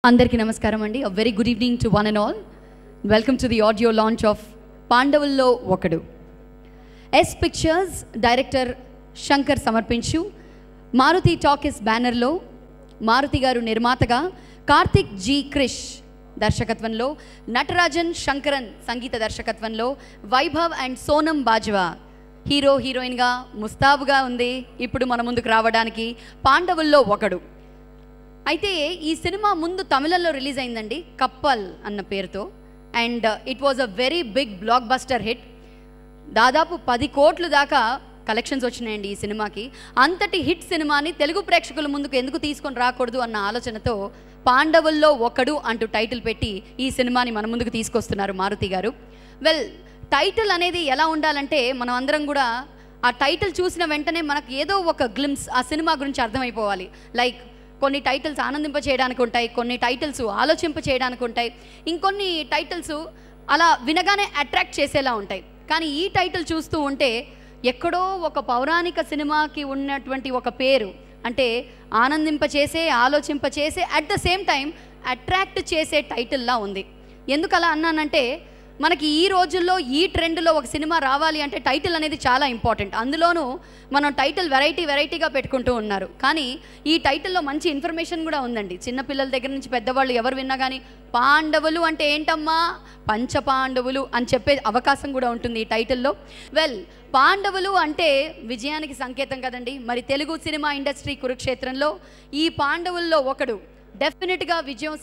అందరికీ నమస్కారం అండి. A very good evening to one and all. Welcome to the audio launch of పాండవుల్లో ఒకడు. Yes pictures director Shankar సమర్పించు Maruti talkies బ్యానర్లో మారుతి గారు నిర్మాతగా, కార్తిక్ జి క్రిష్ దర్శకత్వంలో, నటరాజన్ శంకరన్ సంగీత దర్శకత్వంలో, వైభవ్ అండ్ సోనం బాజ్వా హీరో హీరోయిన్గా ముస్తాబుగా ఉంది ఇప్పుడు మన ముందుకు రావడానికి పాండవుల్లో ఒకడు. అయితే ఈ సినిమా ముందు తమిళంలో రిలీజ్ అయిందండి, కప్పల్ అన్న పేరుతో. And it was a very big blockbuster hit. దాదాపు 10 కోట్ల దాకా కలెక్షన్స్ వచ్చినాయండి ఈ సినిమాకి. అంతటి హిట్ సినిమాని తెలుగు ప్రేక్షకుల ముందుకు ఎందుకు తీసుకొని రాకూడదు అన్న ఆలోచనతో పాండవుల్లో ఒకడు అంటూ టైటిల్ పెట్టి ఈ సినిమాని మన ముందుకు తీసుకొస్తున్నారు మారుతి గారు. వెల్, టైటిల్ అనేది ఎలా ఉండాలంటే మనం అందరం కూడా ఆ టైటిల్ చూసిన వెంటనే మనకు ఏదో ఒక గ్లిమ్స్ ఆ సినిమా గురించి అర్థమైపోవాలి. లైక్ కొన్ని టైటిల్స్ ఆనందింప చేయడానికి ఉంటాయి, కొన్ని టైటిల్స్ ఆలోచింప చేయడానికి ఉంటాయి, ఇంకొన్ని టైటిల్స్ అలా వినగానే అట్రాక్ట్ చేసేలా ఉంటాయి. కానీ ఈ టైటిల్ చూస్తూ ఉంటే ఎక్కడో ఒక పౌరాణిక సినిమాకి ఉన్నటువంటి ఒక పేరు, అంటే ఆనందింప చేసే, ఆలోచింప చేసే, at the same time attract చేసే టైటిల్లా ఉంది. ఎందుకు అలా అన్నానంటే, మనకి ఈ రోజుల్లో ఈ ట్రెండ్లో ఒక సినిమా రావాలి అంటే టైటిల్ అనేది చాలా ఇంపార్టెంట్. అందులోనూ మనం టైటిల్ వెరైటీగా పెట్టుకుంటూ ఉన్నారు. కానీ ఈ టైటిల్లో మంచి ఇన్ఫర్మేషన్ కూడా ఉందండి. చిన్నపిల్లల దగ్గర నుంచి పెద్దవాళ్ళు ఎవరు విన్నా కానీ పాండవులు అంటే ఏంటమ్మా, పంచపాండవులు అని చెప్పే అవకాశం కూడా ఉంటుంది ఈ టైటిల్లో. వెల్, పాండవులు అంటే విజయానికి సంకేతం కదండి. మరి తెలుగు సినిమా ఇండస్ట్రీ కురుక్షేత్రంలో ఈ పాండవుల్లో ఒకడు డెఫినెట్గా విజయం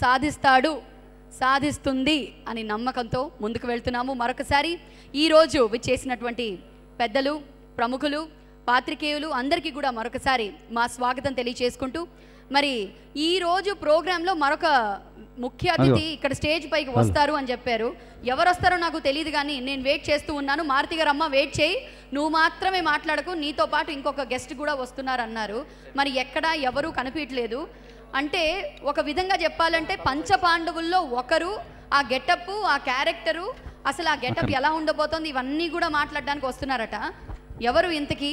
సాధిస్తుంది అని నమ్మకంతో ముందుకు వెళ్తున్నాము. మరొకసారి ఈరోజు చేసినటువంటి పెద్దలు, ప్రముఖులు, పాత్రికేయులు అందరికీ కూడా మరొకసారి మా స్వాగతం తెలియచేసుకుంటూ, మరి ఈరోజు ప్రోగ్రాంలో మరొక ముఖ్య అతిథి ఇక్కడ స్టేజ్ పైకి వస్తారు అని చెప్పారు. ఎవరు వస్తారో నాకు తెలియదు, కానీ నేను వెయిట్ చేస్తూ ఉన్నాను. మారుతి గారు, అమ్మ వెయిట్ చేయి, నువ్వు మాత్రమే మాట్లాడకు, నీతో పాటు ఇంకొక గెస్ట్ కూడా వస్తున్నారు అన్నారు. మరి ఎక్కడా ఎవరూ కనిపించలేదు. అంటే ఒక విధంగా చెప్పాలంటే పంచపాండవుల్లో ఒకరు, ఆ గెటప్, ఆ క్యారెక్టరు, అసలు ఆ గెటప్ ఎలా ఉండబోతోంది, ఇవన్నీ కూడా మాట్లాడడానికి వస్తున్నారట. ఎవరు ఇంతకీ?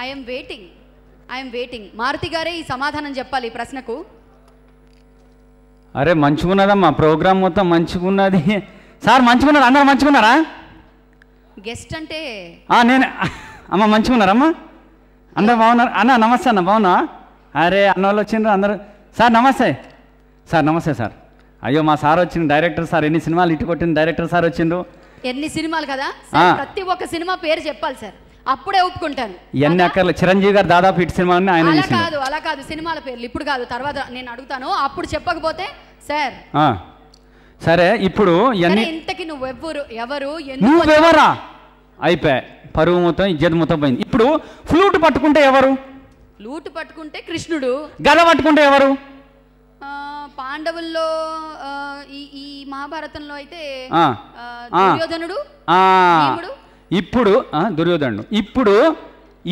I'm waiting. మారుతి గారే ఈ సమాధానం చెప్పాలి ఈ ప్రశ్నకు. అరే మంచిగున్నదమ్మా, ప్రోగ్రామ్ మొత్తం మంచిగున్నది సార్. మంచిగున్నారు, అందరూ మంచిగున్నారా? గెస్ట్ అంటే నేను అమ్మ మంచిగున్నారమ్మా, అందరూ బాగున్నారు. అన్న నమస్తే అన్న, బాగున్నా? అరే అన్న వాళ్ళు వచ్చిండ్రు అందరూ. సార్ నమస్తే సార్. అయ్యో మా సార్ వచ్చిండు, డైరెక్టర్ సార్. ఎన్ని సినిమాలు ఇటు కొట్టింది డైరెక్టర్ సార్ వచ్చిండు. ఎన్ని సినిమాలు కదా, ప్రతి ఒక్క సినిమా పేరు చెప్పాలి సార్, అప్పుడే ఒప్పుకుంటాను. ఎన్ని అక్కర్లే, చిరంజీవి గారు దాదాపు హిట్ సినిమా ఆయన. అలా కాదు సినిమాల పేర్లు ఇప్పుడు కాదు, తర్వాత నేను అడుగుతాను. అప్పుడు చెప్పకపోతే సార్ సరే. ఇప్పుడు ఇంతకి ఎవరు నువ్వెవరా? అయిపోయా, పరువు మొత్తం, ఇజ్జత్ మొత్తం పోయింది. ఇప్పుడు ఫ్లూట్ పట్టుకుంటే ఎవరు? లూటు పట్టుకుంటే కృష్ణుడు. గద పట్టుకుంటే ఎవరు? పాండవుల్లో ఈ మహాభారతంలో అయితే దుర్యోధనుడు. ఇప్పుడు దుర్యోధనుడు. ఇప్పుడు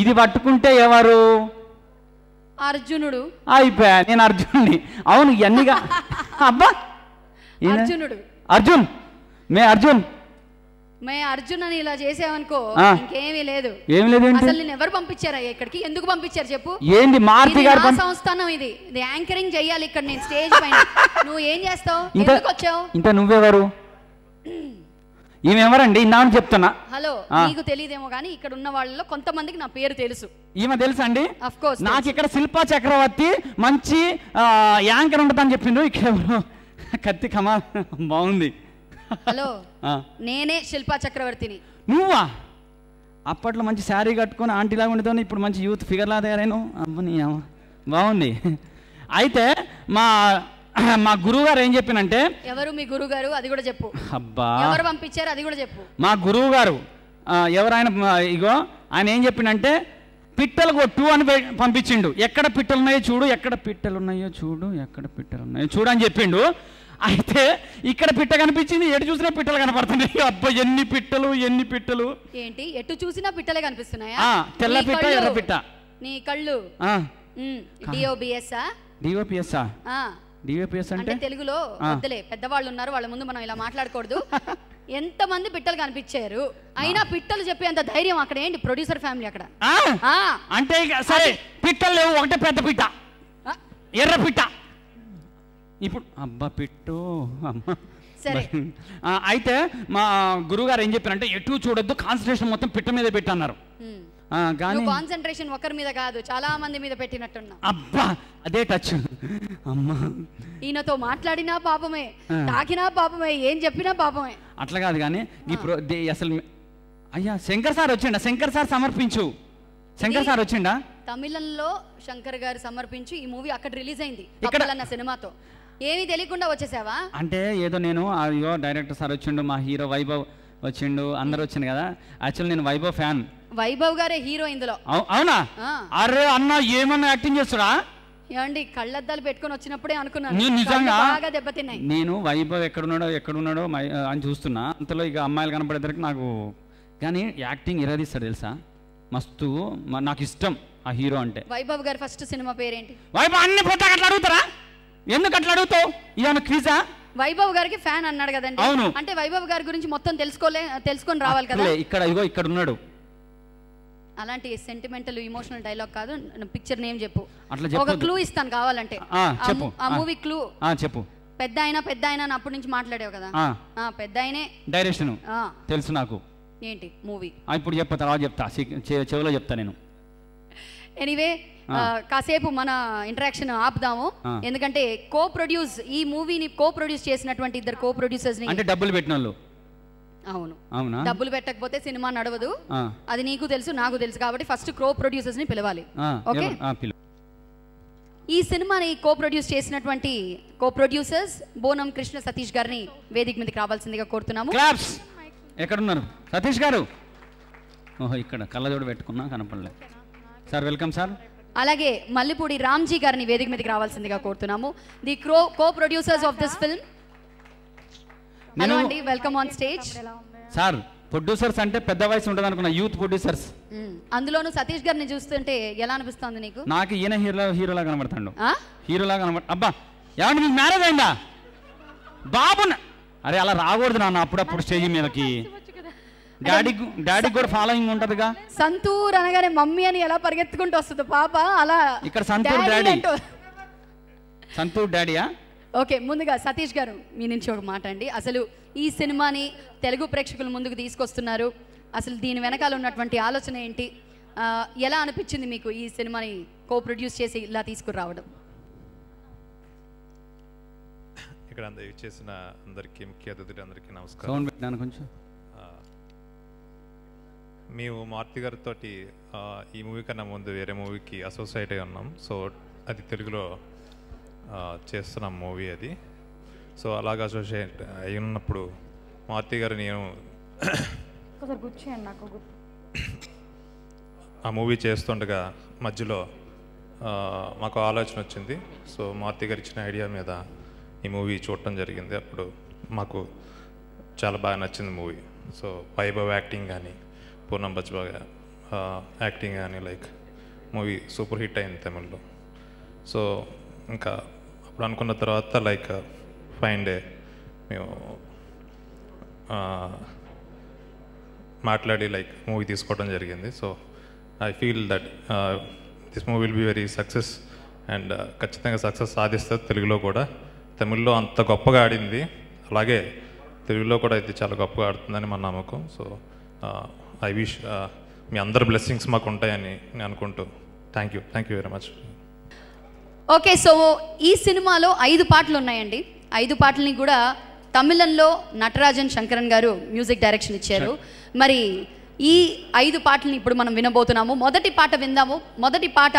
ఇది పట్టుకుంటే ఎవరు? అర్జునుడు. అయిపోయా, నేను అర్జునుడిని. అవును, ఇవన్నీగా అబ్బా అర్జున్ మే అర్జున్ అని ఇలా చేసావనుకో ఇంకేమీ లేదు. ఏం లేదు. అసలు నేను ఎవరు పంపించారా ఇక్కడికి? ఎందుకు పంపించారు చెప్పు? ఏంది మారుతి గారు సంస్థానం ఇది యాంకరింగ్ చెయ్యాలి ఇక్కడ నేను స్టేజ్ పైన. నువ్వు ఏం చేస్తావు? ఎందుకు వచ్చావు? ఇంత నువ్వెవరు? ఈమెవరండి? ఇన్నామని చెప్తున్నా. హలో, నీకు తెలియదేమో కానీ ఇక్కడ ఉన్న వాళ్ళలో కొంతమందికి నా పేరు తెలుసు. ఈమె తెలుసా అండి? Of course. నాకు ఇక్కడ శిల్పా చక్రవర్తి మంచి యాంకర్ ఉంటుందని చెప్పిండు. ఇక్కడ కత్తి కమా బాగుంది. హలో, నేనే శిల్పా చక్రవర్తిని. నువ్వా? అప్పట్లో మంచి శారీ కట్టుకొని ఆంటీలాగా ఉండేదాన్ని, ఇప్పుడు మంచి యూత్ ఫిగర్లా తయారైను. అబ్బని బాగుంది. అయితే మా గురువు గారు ఏం చెప్పినంటే. ఎవరు మీ గురువు గారు? అది కూడా చెప్పు. అబ్బా, ఎవరు పంపించారు అది కూడా చెప్పు. మా గురువు గారు ఎవరైనా ఇగో ఆయన ఏం చెప్పినంటే, పిట్టలు కొట్టు అని పంపించిండు. ఎక్కడ పిట్టలు ఉన్నాయో చూడు, ఎక్కడ పిట్టలు ఉన్నాయో చూడు అని చెప్పిండు. అయితే ఇక్కడ పిట్ట కనిపించింది, ఎటు చూసినా పిట్టలు కనపడుతున్నాయి. అబ్బా, ఎన్ని పిట్టలు ఏంటి? ఎటు చూసినా పిట్టలే కనిపిస్తున్నాయా? తెల్ల పిట్ట, ఎర్ర పిట్ట. నీ కళ్ళు డిఓపిఎస్ అంటే తెలుగులో వద్దులే, పెద్దవాళ్ళు ఉన్నారు, వాళ్ళ ముందు మనం ఇలా మాట్లాడకూడదు. ఎంతమంది పిట్టలు కనిపించారు, అయినా పిట్టలు చెప్పేంత ధైర్యం అక్కడ ఏంటి? ప్రొడ్యూసర్ ఫ్యామిలీ అక్కడ. అంటే సరే, పిట్టలు లేవు, ఒకటే పెద్ద పిట్ట, ఎర్ర పిట్ట. ఇప్పుడు అబ్బా పెట్టు అమ్మ. సరే. అయితే మా గురువుగారు ఏం చెప్పారంటే ఎటు చూడొద్దు, కాన్సన్ట్రేషన్ మొత్తం పిట్ట మీద పెట్టన్నారు. కానీ కాన్సంట్రేషన్ ఒకరి మీద కాదు, చాలా మంది మీద పెట్టినట్టున్నా. అబ్బా అదే టచ్ అమ్మా. ఈయనతో మాట్లాడినా పాపమే, తాకినా పాపమే, ఏం చెప్పినా పాపమే. అట్లా కాదు కానీ ఇప్పుడు అసలు అయ్యా శంకర్ సార్ వచ్చిండా? శంకర్ సార్ సమర్పించు. శంకర్ సార్ వచ్చిండా? తమిళంలో శంకర్ గారు సమర్పించి ఈ మూవీ అక్కడ రిలీజ్ అయింది ఇక్కడ అన్న సినిమాతో. ఏమీ తెలియకుండా వచ్చేసావా? అంటే ఏదో నేను అయ్యో డైరెక్టర్ సార్ వచ్చిండు, మా హీరో వైభవ్ వచ్చిండు, అందరు వచ్చిండు కదా. యాక్చువల్ నేను వైభవ్ ఫ్యాన్. వైభవ్ గారే హీరో ఇందులో. అవునా? అరే అన్న ఏమన్నా యాక్టింగ్ చేస్తుడా? ఏమండి కళ్ళద్దాలు పెట్టుకొని వచ్చినప్పుడే అనుకున్నాను నిజంగా బాగా దెబ్బతిన్నాయి. నేను వైభవ్ ఎక్కడున్నాడో అని చూస్తున్నా, అంతలో ఇక అమ్మాయిలు కనపడేసరికి నాకు కానీ యాక్టింగ్ ఇరదీస్తాడు తెలుసా, మస్తు. నాకు ఇష్టం ఆ హీరో అంటే. వైభవ్ గారి ఫస్ట్ సినిమా పేరేంటి? వైభవ్ అన్ని పోతాక అట్లా అడుగుతారా? ఎందుకు అట్లా అడుగుతావు? ఇదేమన్నా క్విజా? వైభవ్ గారికి ఫ్యాన్ అన్నాడు కదండి. అవును. అంటే వైభవ్ గారి గురించి మొత్తం తెలుసుకొని రావాలి కదా. ఇక్కడ ఉన్నాడు. అలాంటి సెంటిమెంటల్ ఇమోషనల్ డైలాగ్ కాదు, పిక్చర్ నేమ్ చెప్పు. అట్లా ఒక క్లూ ఇస్తాను కావాలంటే. చెప్పు. ఆ మూవీ క్లూ చెప్పు. పెద్ద అయినా అప్పటి నుంచి మాట్లాడావు కదా. పెద్ద అయినే డైరెక్షన్ తెలుసు నాకు. ఏంటి మూవీ? ఇప్పుడు చెప్ప, తర్వాత చెప్తా, చెవిలో చెప్తా నేను. ఎనీవే కాసేపు మన ఇంటరాక్షన్ ఆపుదాము, ఎందుకంటే ఈ మూవీని కో ప్రొడ్యూస్ చేసినటువంటి ఇద్దరు కో ప్రొడ్యూసర్స్ ని. అంటే డబ్బులు పెట్టిన వాళ్ళు. అవును, డబ్బులు పెట్టకపోతే సినిమా నడవదు, అది నీకు తెలుసు నాకు తెలుసు, కాబట్టి ఫస్ట్ కో ప్రొడ్యూసర్స్ ని పిలవాలి. ఓకే, ఈ సినిమాని కో ప్రొడ్యూస్ చేసినటువంటి కో ప్రొడ్యూసర్స్ బోనం కృష్ణ సతీష్ గారిని వేదిక మీదకి రావాల్సిందిగా కోరుతున్నాము. ఎక్కడున్నారు సతీష్ గారు? ఓహో ఇక్కడ కళ్ళజోడు పెట్టుకున్నా కనపడలేదు సార్. Welcome sir. అలాగే మల్లిపూడి రామ్జీ గారిని వేదిక మీదకి రావాల్సిందిగా కోరుతున్నాము. The co producers of this film. Hello అండి, welcome on stage. Sir producers అంటే పెద్ద వయసు ఉంటుంది అనుకున్నా, యూత్ ప్రొడ్యూసర్స్. అందులోనూ సతీష్ గారిని చూస్తుంటే ఎలా అనిపిస్తుంది నీకు? నాకు ఈయన హీరోలా కనబడతాడు. హీరోలా కనబడ. అబ్బా ఏమంటే మీకు మ్యారేజ్ అయిందా? బాబు అరే అలా రాకూడదు నాన్న అప్పుడప్పుడు స్టేజ్ మీదకి. డాడీ కూడా ఫాలోయింగ్ ఉంటదిగా. సంతూర్ అనగానే మమ్మీ అని ఎలా పరిగెత్తుకుంటూ వస్తుంది పాప, అలా ఇక్కడ సంతూర్ డాడీ. సంతూర్ డాడీయా? ఓకే, ముందుగా సతీష్ గారు మీ నుంచి ఒక మాట అండి. అసలు ఈ సినిమాని తెలుగు ప్రేక్షకుల ముందుకు తీసుకొస్తున్నారు, అసలు దీని వెనకాల ఉన్నటువంటి ఆలోచన ఏంటి, ఎలా అనిపించింది మీకు ఈ సినిమాని కో ప్రొడ్యూస్ చేసి ఇలా తీసుకురావడం? ఇక్కడ చేసిన అందరికీ, ముఖ్య అతిథులందరికీ నమస్కారం. కొంచెం మేము మారుతి గారితో ఈ మూవీ కన్నా ముందు వేరే మూవీకి అసోసియేట్ అయి ఉన్నాం. సో అది తెలుగులో చేస్తున్నాం మూవీ అది. సో అలాగ అసోసియేట్ అయి ఉన్నప్పుడు మారుతి గారు నేను ఆ మూవీ చేస్తుండగా మధ్యలో మాకు ఆలోచన వచ్చింది. సో మారుతి గారు ఇచ్చిన ఐడియా మీద ఈ మూవీ చూడటం జరిగింది. అప్పుడు మాకు చాలా బాగా నచ్చింది మూవీ. సో వైభవ్ యాక్టింగ్ కానీ, పూర్ణం బజ్బా యాక్టింగ్ కానీ, లైక్ మూవీ సూపర్ హిట్ అయింది తమిళ్లో. సో ఇంకా అప్పుడు అనుకున్న తర్వాత లైక్ ఫైన్ డే మేము మాట్లాడి లైక్ మూవీ తీసుకోవడం జరిగింది. So I feel that this movie will be very success and ఖచ్చితంగా సక్సెస్ సాధిస్తుంది. తెలుగులో కూడా, తమిళ్లో అంత గొప్పగా ఆడింది, అలాగే తెలుగులో కూడా ఇది చాలా గొప్పగా ఆడుతుందని మన నమ్మకం. సో ఐ విష్ మీ అందరి బ్లెస్సింగ్స్ మాకు ఉంటాయని నేను అనుకుంటూ thank you very much. Okay, so ఈ సినిమాలో 5 పాటలు ఉన్నాయండి. 5 పాటల్ని కూడా తమిళంలో నటరాజన్ శంకరన్ గారు మ్యూజిక్ డైరెక్షన్ ఇచ్చారు. మరి ఈ 5 పాటల్ని ఇప్పుడు మనం వినబోతున్నాము. మొదటి పాట విందాము. మొదటి పాట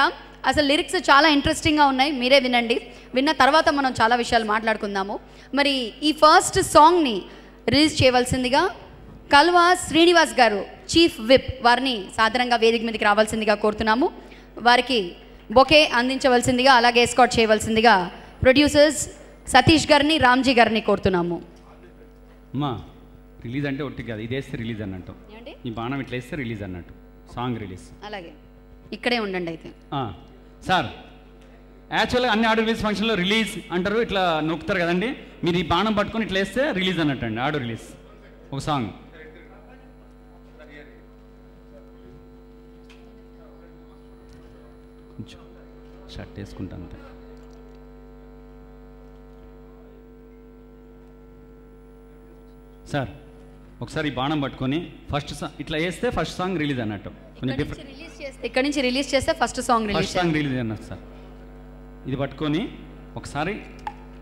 అసలు లిరిక్స్ చాలా ఇంట్రెస్టింగ్గా ఉన్నాయి, మీరే వినండి. విన్న తర్వాత మనం చాలా విషయాలు మాట్లాడుకుందాము. మరి ఈ ఫస్ట్ సాంగ్ని రిలీజ్ చేయవలసిందిగా కల్వా శ్రీనివాస్ గారు, చీఫ్ విప్, వారిని సాధారణంగా వేదిక మీదకి రావాల్సిందిగా కోరుతున్నాము. వారికి బొకే అందించవలసిందిగా, అలాగే ఎస్కాట్ చేయవలసిందిగా ప్రొడ్యూసర్స్ సతీష్ గారిని, రామ్జీ గారిని కోరుతున్నాము. అమ్మా రిలీజ్ అంటే ఒట్టి కాదు, ఇది వేస్తే రిలీజ్ అన్నట్టు, ఈ బాణం ఇట్లా వేస్తే రిలీజ్ అన్నట్టు, సాంగ్ రిలీజ్. అలాగే ఇక్కడే ఉండండి. అయితే సార్ యాక్చువల్గా అన్ని ఆడియో రిలీజ్ ఫంక్షన్లో రిలీజ్ అంటారు, ఇట్లా నొక్కుతారు కదండి. మీరు ఈ బాణం పట్టుకొని ఇట్లా వేస్తే రిలీజ్ అన్నట్టు అండి, ఆడియో రిలీజ్ ఒక సాంగ్. కొంచెం షర్ట్ వేసుకుంటా అంతే. సార్ ఒకసారి ఈ బాణం పట్టుకొని ఫస్ట్ సాంగ్ ఇట్లా వేస్తే ఫస్ట్ సాంగ్ రిలీజ్ అన్నట్టు కొంచెం డిఫరెంట్. ఇక్కడ నుంచి రిలీజ్ చేస్తే ఫస్ట్ సాంగ్ రిలీజ్ అన్నట్టు సార్. ఇది పట్టుకొని ఒకసారి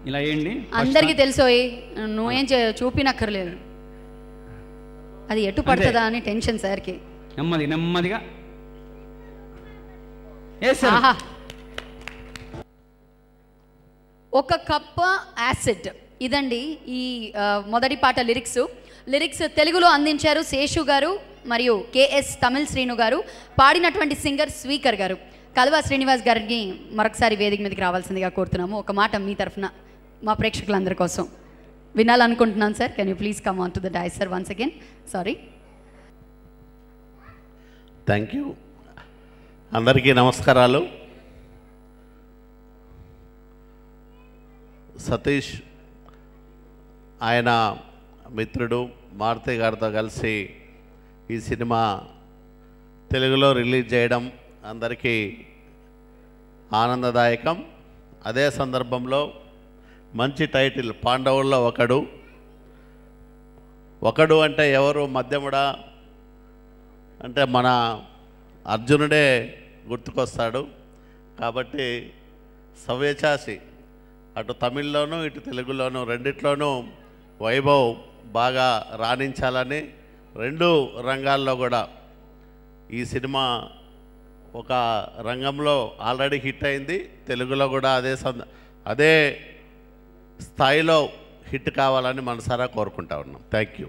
ఇలా వేయండి. అందరికీ తెలుసు, నువ్వేం చూపినక్కర్లేదు, అది ఎటు పడుతుందా అని టెన్షన్ సార్కి. నెమ్మదిగా ఒక కప్ప యాసిడ్, ఇదండి ఈ మొదటి పాట లిరిక్స్ తెలుగులో అందించారు శేషు గారు మరియు కేఎస్ తమిళ్ శ్రీను గారు. పాడినటువంటి సింగర్ స్పీకర్ గారు. కల్వా శ్రీనివాస్ గారిని మరొకసారి వేదిక మీదకి రావాల్సిందిగా కోరుతున్నాము. ఒక మాట మీ తరఫున మా ప్రేక్షకులందరి కోసం వినాలనుకుంటున్నాను sir. Can you please come on to the dais sir once again. Sorry. Thank you. అందరికీ నమస్కారాలు. సతీష్ ఆయన మిత్రుడు మారుతి గారితో కలిసి ఈ సినిమా తెలుగులో రిలీజ్ చేయడం అందరికీ ఆనందదాయకం. అదే సందర్భంలో మంచి టైటిల్ పాండవుల్లో ఒకడు అంటే ఎవరు? మధ్యముడా అంటే మన అర్జునుడే గుర్తుకొస్తాడు. కాబట్టి సవ్యచాసి అటు తమిళ్లోనూ ఇటు తెలుగులోనూ రెండిట్లోనూ వైభవ్ బాగా రాణించాలని, రెండు రంగాల్లో కూడా ఈ సినిమా ఒక రంగంలో ఆల్రెడీ హిట్ అయింది, తెలుగులో కూడా అదే స్థాయిలో హిట్ కావాలని మనసారా కోరుకుంటా ఉన్నాం. Thank you.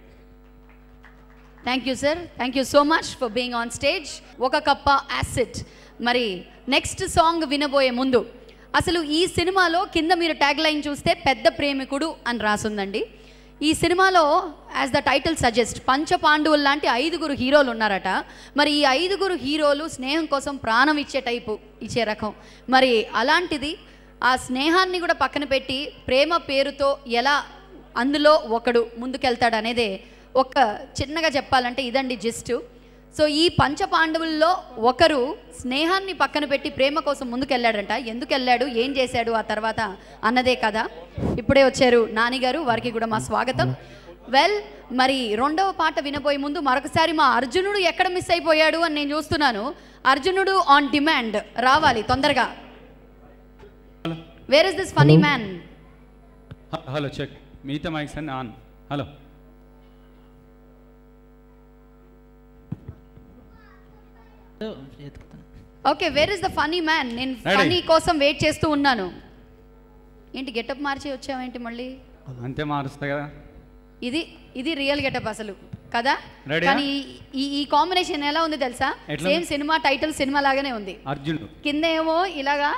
Thank you sir. Thank you so much for being on stage. ఒక కప్ప యాసిడ్. మరి నెక్స్ట్ సాంగ్ వినబోయే ముందు అసలు ఈ సినిమాలో కింద మీరు ట్యాగ్ లైన్ చూస్తే పెద్ద ప్రేమికుడు అని రాసుందండి. ఈ సినిమాలో యాజ్ ద టైటిల్ సజెస్ట్ పంచపాండవులు లాంటి 5 హీరోలు ఉన్నారట. మరి ఈ 5 హీరోలు స్నేహం కోసం ప్రాణం ఇచ్చే రకం. మరి అలాంటిది ఆ స్నేహాన్ని కూడా పక్కన పెట్టి ప్రేమ పేరుతో ఎలా అందులో ఒకడు ముందుకెళ్తాడు అనేదే ఒక చిన్నగా చెప్పాలంటే ఇదండి జిస్ట్. సో ఈ పంచపాండవుల్లో ఒకరు స్నేహాన్ని పక్కన పెట్టి ప్రేమ కోసం ముందుకెళ్ళాడంట. ఎందుకు వెళ్ళాడు, ఏం చేశాడు ఆ తర్వాత అన్నదే కదా. ఇప్పుడే వచ్చారు నాని గారు, వారికి కూడా మా స్వాగతం. వెల్, మరి రెండవ పాట వినబోయే ముందు మరొకసారి మా అర్జునుడు ఎక్కడ మిస్ అయిపోయాడు అని నేను చూస్తున్నాను. అర్జునుడు ఆన్ డిమాండ్ రావాలి తొందరగా. Where is this funny man? Hello check మిగతా మైక్స్ అన్ని on. Hello okay, where is the funny man? నేను ఫనీ కోసం వెయిట్ చేస్తూ ఉన్నాను. ఏంటి గెటప్ మార్చి వచ్చావేంటి మళ్ళీ? అంతే మారుస్తా కదా. ఇది రియల్ గెటప్ అసలు కదా. కానీ ఈ కాంబినేషన్ ఎలా ఉంది తెలుసా? సేమ్ సినిమా టైటిల్ సినిమా లాగానే ఉంది. అర్జునుడు కింద ఏమో ఇలాగా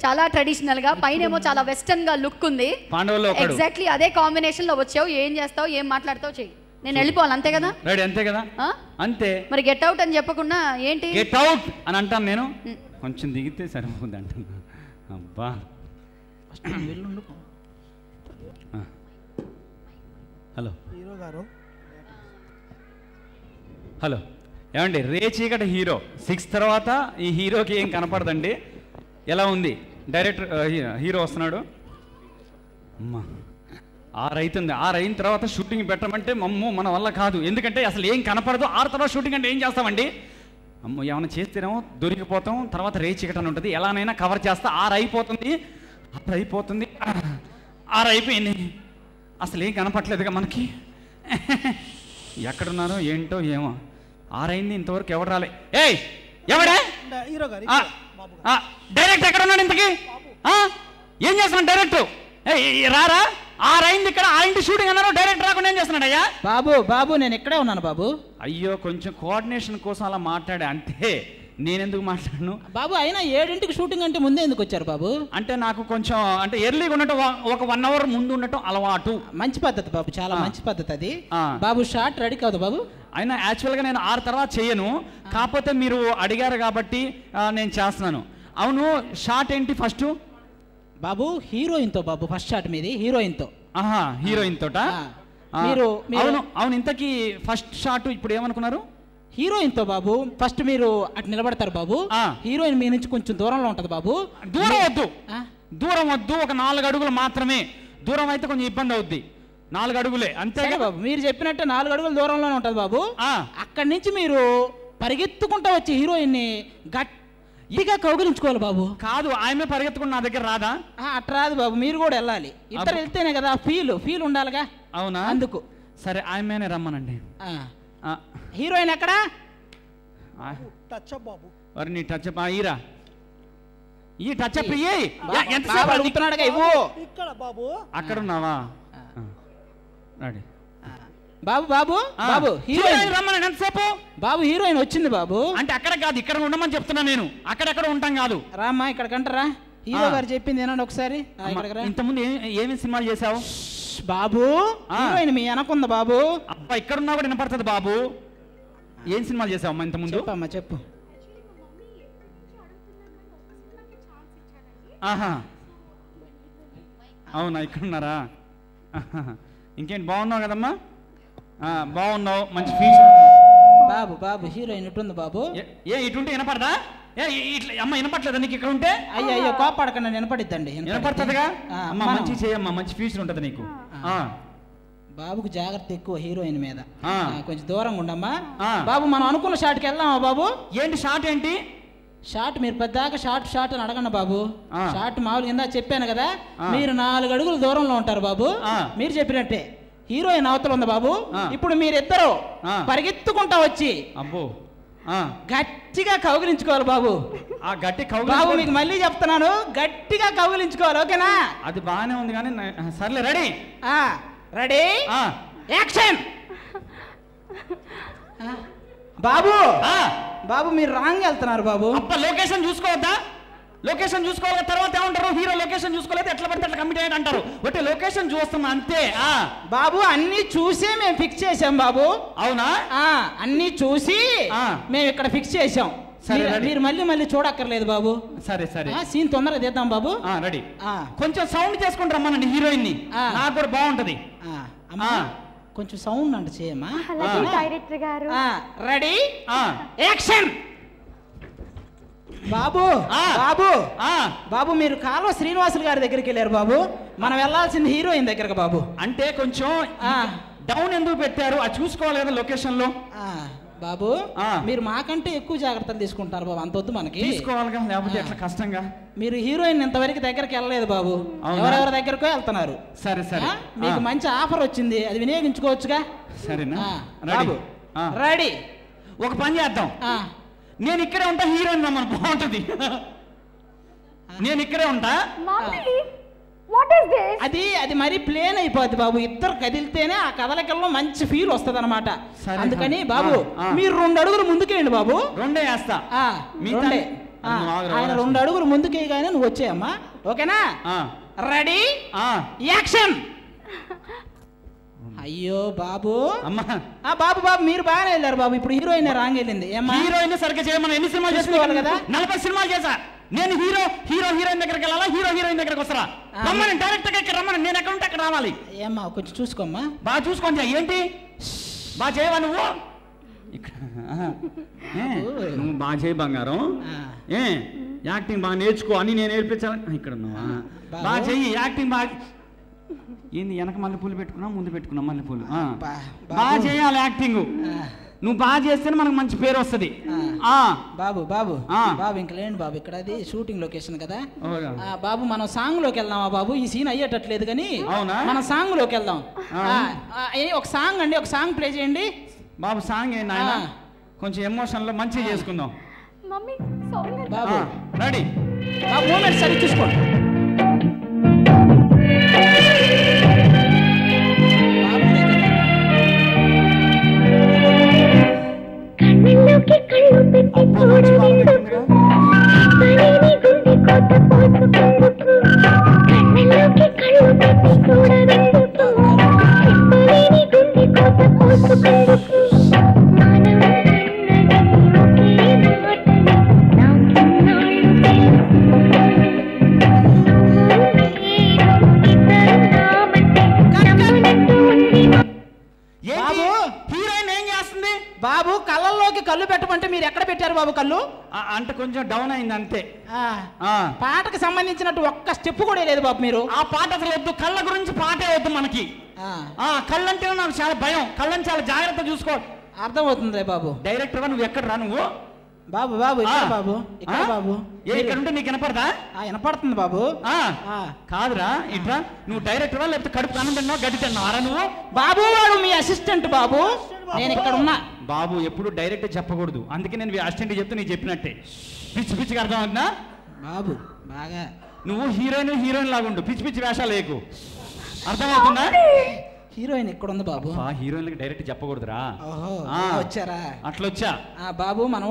చాలా ట్రెడిషనల్ గా, పైన ఏమో చాలా వెస్టర్న్ గా లుక్ ఉంది. ఎగ్జాక్ట్లీ అదే కాంబినేషన్ లో వచ్చావు. ఏం చేస్తావు, ఏం మాట్లాడతావు చెయ్యి, నేను వెళ్ళిపోవాలి అంతే కదా. రెడీ అంతే కదా. అంతే మరి. గెట్ అవుట్ అని చెప్పకుండా ఏంటి గెట్ అవుట్ అని అంటాను నేను. కొంచెం దిగితే సరిపోతుంది అంటున్నా. అబ్బా హలో హీరో గారు. హలో ఏమండి, రేచీకటి హీరో 6 తర్వాత ఈ హీరోకి ఏం కనపడదండి. ఎలా ఉంది డైరెక్టర్ హీరో వస్తున్నాడు. అమ్మా 6 అవుతుంది. 6 అయిన తర్వాత షూటింగ్ పెట్టమంటే అమ్మో మన వల్ల కాదు. ఎందుకంటే అసలు ఏం కనపడదు. 6 తర్వాత షూటింగ్ అంటే ఏం చేస్తామండి? అమ్మో ఏమైనా చేస్తేనేమో దొరికిపోతాం. తర్వాత రేచికట అని ఉంటుంది, ఎలానైనా కవర్ చేస్తా. 6 అయిపోతుంది. 6 అయిపోయింది. అసలు ఏం కనపట్లేదుగా మనకి. ఎక్కడున్నారో ఏంటో ఏమో. 6 అయింది, ఇంతవరకు ఎవరు రాలే. ఏయ్ ఎవడే డైరెక్ట్ ఎక్కడ ఉన్నాడు ఇంతకీ? ఏం చేస్తున్నాడు డైరెక్ట్? రారా 6 అయింది ఇక్కడ. 6 షూటింగ్ అన్నారు, డైరెక్ట్ రాకుండా ఏం చేస్తున్నాడు? అయ్యా బాబు నేను ఇక్కడే ఉన్నాను బాబు. అయ్యో కొంచెం కోఆర్డినేషన్ కోసం అలా మాట్లాడే, అంటే నేనెందుకు మాట్లాడను బాబు? అయినా 7ంటికి షూటింగ్ అంటే ముందే ఎందుకు వచ్చారు బాబు? అంటే నాకు కొంచెం అంటే ఎర్లీగా ఉండటం, ఒక 1 అవర్ ముందు ఉండటం అలవాటు. మంచి పద్ధతి బాబు, చాలా మంచి పద్ధతి అది బాబు. షార్ట్ రెడీ కాదు బాబు. అయినా యాక్చువల్గా నేను 6 తర్వాత చేయను, కాకపోతే మీరు అడిగారు కాబట్టి నేను చేస్తున్నాను. అవును, షార్ట్ ఏంటి ఫస్ట్ బాబు? హీరోయిన్తో బాబు, ఫస్ట్ షాట్ మీది హీరోయిన్తో. హీరోయిన్ తోట మీరు? అవును. ఇంతకీ ఫస్ట్ షాట్ ఇప్పుడు ఏమనుకున్నారు? హీరోయిన్తో బాబు. ఫస్ట్ మీరు అటు నిలబడతారు బాబు. హీరోయిన్ మీ నుంచి కొంచెం దూరంలో ఉంటది బాబు. దూరం వద్దు, ఒక 4 అడుగులు మాత్రమే దూరం అయితే కొంచెం ఇబ్బంది అవుద్ది. 4 అడుగులే అంతే బాబు. మీరు చెప్పినట్టే 4 అడుగుల దూరంలోనే ఉంటుంది బాబు. అక్కడి నుంచి మీరు పరిగెత్తుకుంటా వచ్చి హీరోయిన్ని గట్టిగా కౌగిలించుకోవాలి బాబు. కాదు, ఆమె పరిగెత్తుకుని నా దగ్గర రాదా? అట్లా రాదు బాబు, మీరు కూడా వెళ్ళాలి. ఇద్దరు వెళ్తేనే కదా ఫీల్ ఉండాలిగా. అవునా? అందుకు సరే ఆమెనే రమ్మనండి. హీరోయిన్ ఎక్కడ? మరి నీ టచ్ అప్ ఈరా, ఈ టచ్ అప్ అడుగుతున్నాడుగా ఇవ్వు. అక్కడ ఉన్నావా? రెడీ బాబు. బాబు బాబు హీరోయిన్ రమ్మని ఎంతసేపు? బాబు హీరోయిన్ వచ్చింది బాబు. అంటే అక్కడ కాదు, ఇక్కడ ఉండమని చెప్తున్నా నేను. అక్కడెక్కడ ఉంటాం కాదు. రామ్మా ఇక్కడ కంటరా. హీరో గారు చెప్పింది ఏనండి ఒకసారి. ఇంతకుముందు ఏమేమి సినిమాలు చేసావు బాబు? హీరోయిన్ మీ వెనకుంది బాబు. అబ్బా ఇక్కడ ఉన్నా కూడా వినపడుతుంది బాబు. ఏం సినిమాలు చేసావమ్మా ఇంతకుముందు? చెప్పమ్మా చెప్పు. ఆహా అవునా, ఇక్కడ ఉన్నారా? ఇంకేంటి బాగున్నావు కదమ్మా? బాగున్నావు, మంచి ఫీచర్. బాబు బాబు హీరోయిన్ ఇటుంది బాబు. ఇటుంటే వినపడదా? ఇట్లా అమ్మ వినపట్లేదా నీకు ఇక్కడ ఉంటే? అయ్యో కోపాడకండి, వినపడిద్దండి. వినపడుతుందిగా అమ్మ, మంచి చేయమ్మా, మంచి ఫ్యూచర్ ఉంటుంది నీకు. బాబుకు జాగ్రత్త ఎక్కువ హీరోయిన్ మీద. కొంచెం దూరంగా ఉండమ్మా బాబు. మనం అనుకున్న షాట్కి వెళ్దామా బాబు? ఏంటి షాట్? ఏంటి షాట్? మీరు పెద్దాక షాట్ అని అడగండి బాబు. షాట్ మామూలుగా ఇందా చెప్పాను కదా, మీరు 4 అడుగుల దూరంలో ఉంటారు బాబు. మీరు చెప్పినట్టే హీరోయిన్ అవతల ఉంది బాబు. ఇప్పుడు మీరిద్దరు పరిగెత్తుకుంటా వచ్చి అబ్బో గట్టిగా కౌగిలించుకోవాలి బాబు. ఆ గట్టి బాబు మీకు మళ్ళీ చెప్తున్నాను, గట్టిగా కౌగిలించుకోవాలి. ఓకేనా? అది బాగానే ఉంది కానీ సర్లే. Ready ready action. బాబు బాబు మీరు రాంగ్ వెళ్తున్నారు బాబు. అప్ప లొకేషన్ చూసుకోవద్దా? లొకేషన్ చూసుకోవాలి, తర్వాత ఏమంటారు? హీరో లొకేషన్ చూసుకోలేదు, ఎట్లా పడితే అట్లా కమిట్ అయ్యాడు అంటారు. ఒకటి లొకేషన్ చూస్తున్నా అంతే. బాబు అన్ని చూసే మేము ఫిక్స్ చేసాం బాబు. అవునా? అన్ని చూసి మేము ఇక్కడ ఫిక్స్ చేసాం. మీరు మళ్ళీ చూడక్కర్లేదు బాబు. సరే సరే, సీన్ తొందరగా తీద్దాం బాబు. రెడీ. కొంచెం సౌండ్ చేసుకుని రమ్మనండి హీరోయిన్ ని, నాకు కూడా బాగుంటది. కొంచెం సౌండ్ అంటే చేయమ్మా. డైరెక్టర్ గారు రెడీ యాక్షన్. బాబు బాబు బాబు మీరు కాలువ శ్రీనివాసులు గారి దగ్గరికి వెళ్ళారు బాబు. మనం వెళ్ళాల్సింది హీరోయిన్ దగ్గరకు బాబు. అంటే కొంచెం డౌన్ ఎందుకు పెట్టారు? అది చూసుకోవాలి కదా లొకేషన్ లో. బాబు మీరు మాకంటే ఎక్కువ జాగ్రత్తలు తీసుకుంటారు బాబు. అంత వద్దు మనకి. తీసుకోవాలిగా, లేకపోతే ఎట్లా కష్టంగా. మీరు హీరోయిన్ ఇంతవరకు దగ్గరికి వెళ్ళలేదు బాబు, ఎవరెవరి దగ్గరకో వెళ్తున్నారు. సరే సరే, మీకు మంచి ఆఫర్ వచ్చింది, అది వినియోగించుకోవచ్చుగా. సరేనా? బాబు రెడీ. ఒక పని చేద్దాం, నేను ఇక్కడే ఉంటా, హీరోయిన్ రమ్మని బాగుంటది. నేను ఇక్కడే ఉంటా. అది మరి ప్లేన్ అయిపోద్ది బాబు. ఇద్దరు కదిలితేనే ఆ కదలికల్లో మంచి ఫీల్ వస్తుంది అనమాట. అందుకని బాబు మీరు 2 అడుగులు ముందుకేయండి బాబు. 2 వేస్తా. ఆయన 2 అడుగులు ముందుకేయగానే నువ్వు వచ్చేయమ్మా. ఓకేనా? Ready action. అయ్యో బాబు బాబు బాబు మీరు బాగానే వెళ్ళారు బాబు. ఇప్పుడు హీరోయిన్ రాంగ్ వెళ్ళింది. హీరోయిన్ సరిగ్గా చేయమని ఎన్ని సినిమాలు చేసుకోవాలి కదా? 40 సినిమాలు చేశా నేను. హీరోయిన్ దగ్గరికి వెళ్ళాలా, హీరోయిన్ దగ్గరకు వస్తారా? రమ్మని డైరెక్ట్ గా ఇక్కడ రమ్మని, నేను ఎక్కడ ఉంటే అక్కడ రావాలి. ఏమ్మా కొంచెం చూసుకోమ్మా. బాగా చూసుకోండి. ఏంటి బాగా చేయవా నువ్వు? నువ్వు బాగా చేయి బంగారం. యాక్టింగ్ బాగా నేర్చుకో అని నేను నేర్పించాలి. ఇక్కడ ఉన్నావా? బాగా చెయ్యి యాక్టింగ్. బాగా ఏంది వెనక మల్లెపూలు పెట్టుకున్నా, ముందు పెట్టుకున్నా మల్లెపూలు. బాగా చేయాలి యాక్టింగ్. నువ్వు బాగా చేస్తేనే మనకు మంచి పేరు వస్తుంది. బాబు బాబు బాబు ఇంక లేండి బాబు, ఇక్కడ అది షూటింగ్ లొకేషన్ కదా బాబు. మనం సాంగ్ లోకి వెళ్దామా బాబు? ఈ సీన్ అయ్యేటట్లేదు కానీ మనం సాంగ్ లోకి వెళ్దాం. ఒక సాంగ్ అండి, ఒక సాంగ్ ప్లే చేయండి బాబు. సాంగ్ ఏంటి ఆయన? కొంచెం ఎమోషన్ లో మంచిగా చేసుకుందాం. బాబు రెడీ. మూమెంట్ సరి చూసుకోండి. కళ్ళలోకి కళ్ళు పెట్టి చూడవేందుకు, పనిని గుండె కోత పోసుకుందుకు. కళ్ళలోకి కళ్ళు పెట్టి చూడవేందుకు, పనిని గుండె కోత పోసుకుందుకు. మానవుడన్నది ఒకే మాటని నాకిన్నాళ్ళు తెలుసు. కళ్ళు పెట్టమంటే మీరు ఎక్కడ పెట్టారు బాబు కళ్ళు? అంటే కొంచెం డౌన్ అయింది అంతే. పాటకు సంబంధించినట్టు ఒక్క స్టెప్ కూడా లేదు బాబు మీరు. ఆ పాట అసలు వద్దు, కళ్ళ గురించి పాటే వద్దు మనకి. కళ్ళంటే నాకు చాలా భయం, కళ్ళని చాలా జాగ్రత్త చూసుకో. అర్థమవుతుంది బాబు. డైరెక్టర్ నువ్వు ఎక్కడ రా నువ్వు? బాబు బాబు బాబు ఇక్కడ బాబు ఇక్కడ ఉంటే నీకు వినపడదా? వినపడుతుంది బాబు. కాదురా ఇట్లా నువ్వు డైరెక్టరా లేకపోతే కడుపు అన్నం తిన్నావు గడ్డి తిన్నావారా నువ్వు? బాబు వాడు మీ అసిస్టెంట్ బాబు, నేను ఇక్కడ ఉన్నా. బాబు ఎప్పుడు డైరెక్టర్ చెప్పకూడదు, అందుకే నేను అసిస్టెంట్ చెప్తే నీకు చెప్పినట్టే. పిచ్చి పిచ్చిగా అర్థం అవుతుందా బాబు? బాగా నువ్వు హీరోయిన్ లాగా ఉండు, పిచ్చి పిచ్చి వేషాలు లేకు. అర్థమవుతుందా? హీరోయిన్ ఇక్కడ ఉంది బాబు. Heroine direct చెప్పకూడదురా. వచ్చారా? అట్లా వచ్చా బాబు. మనం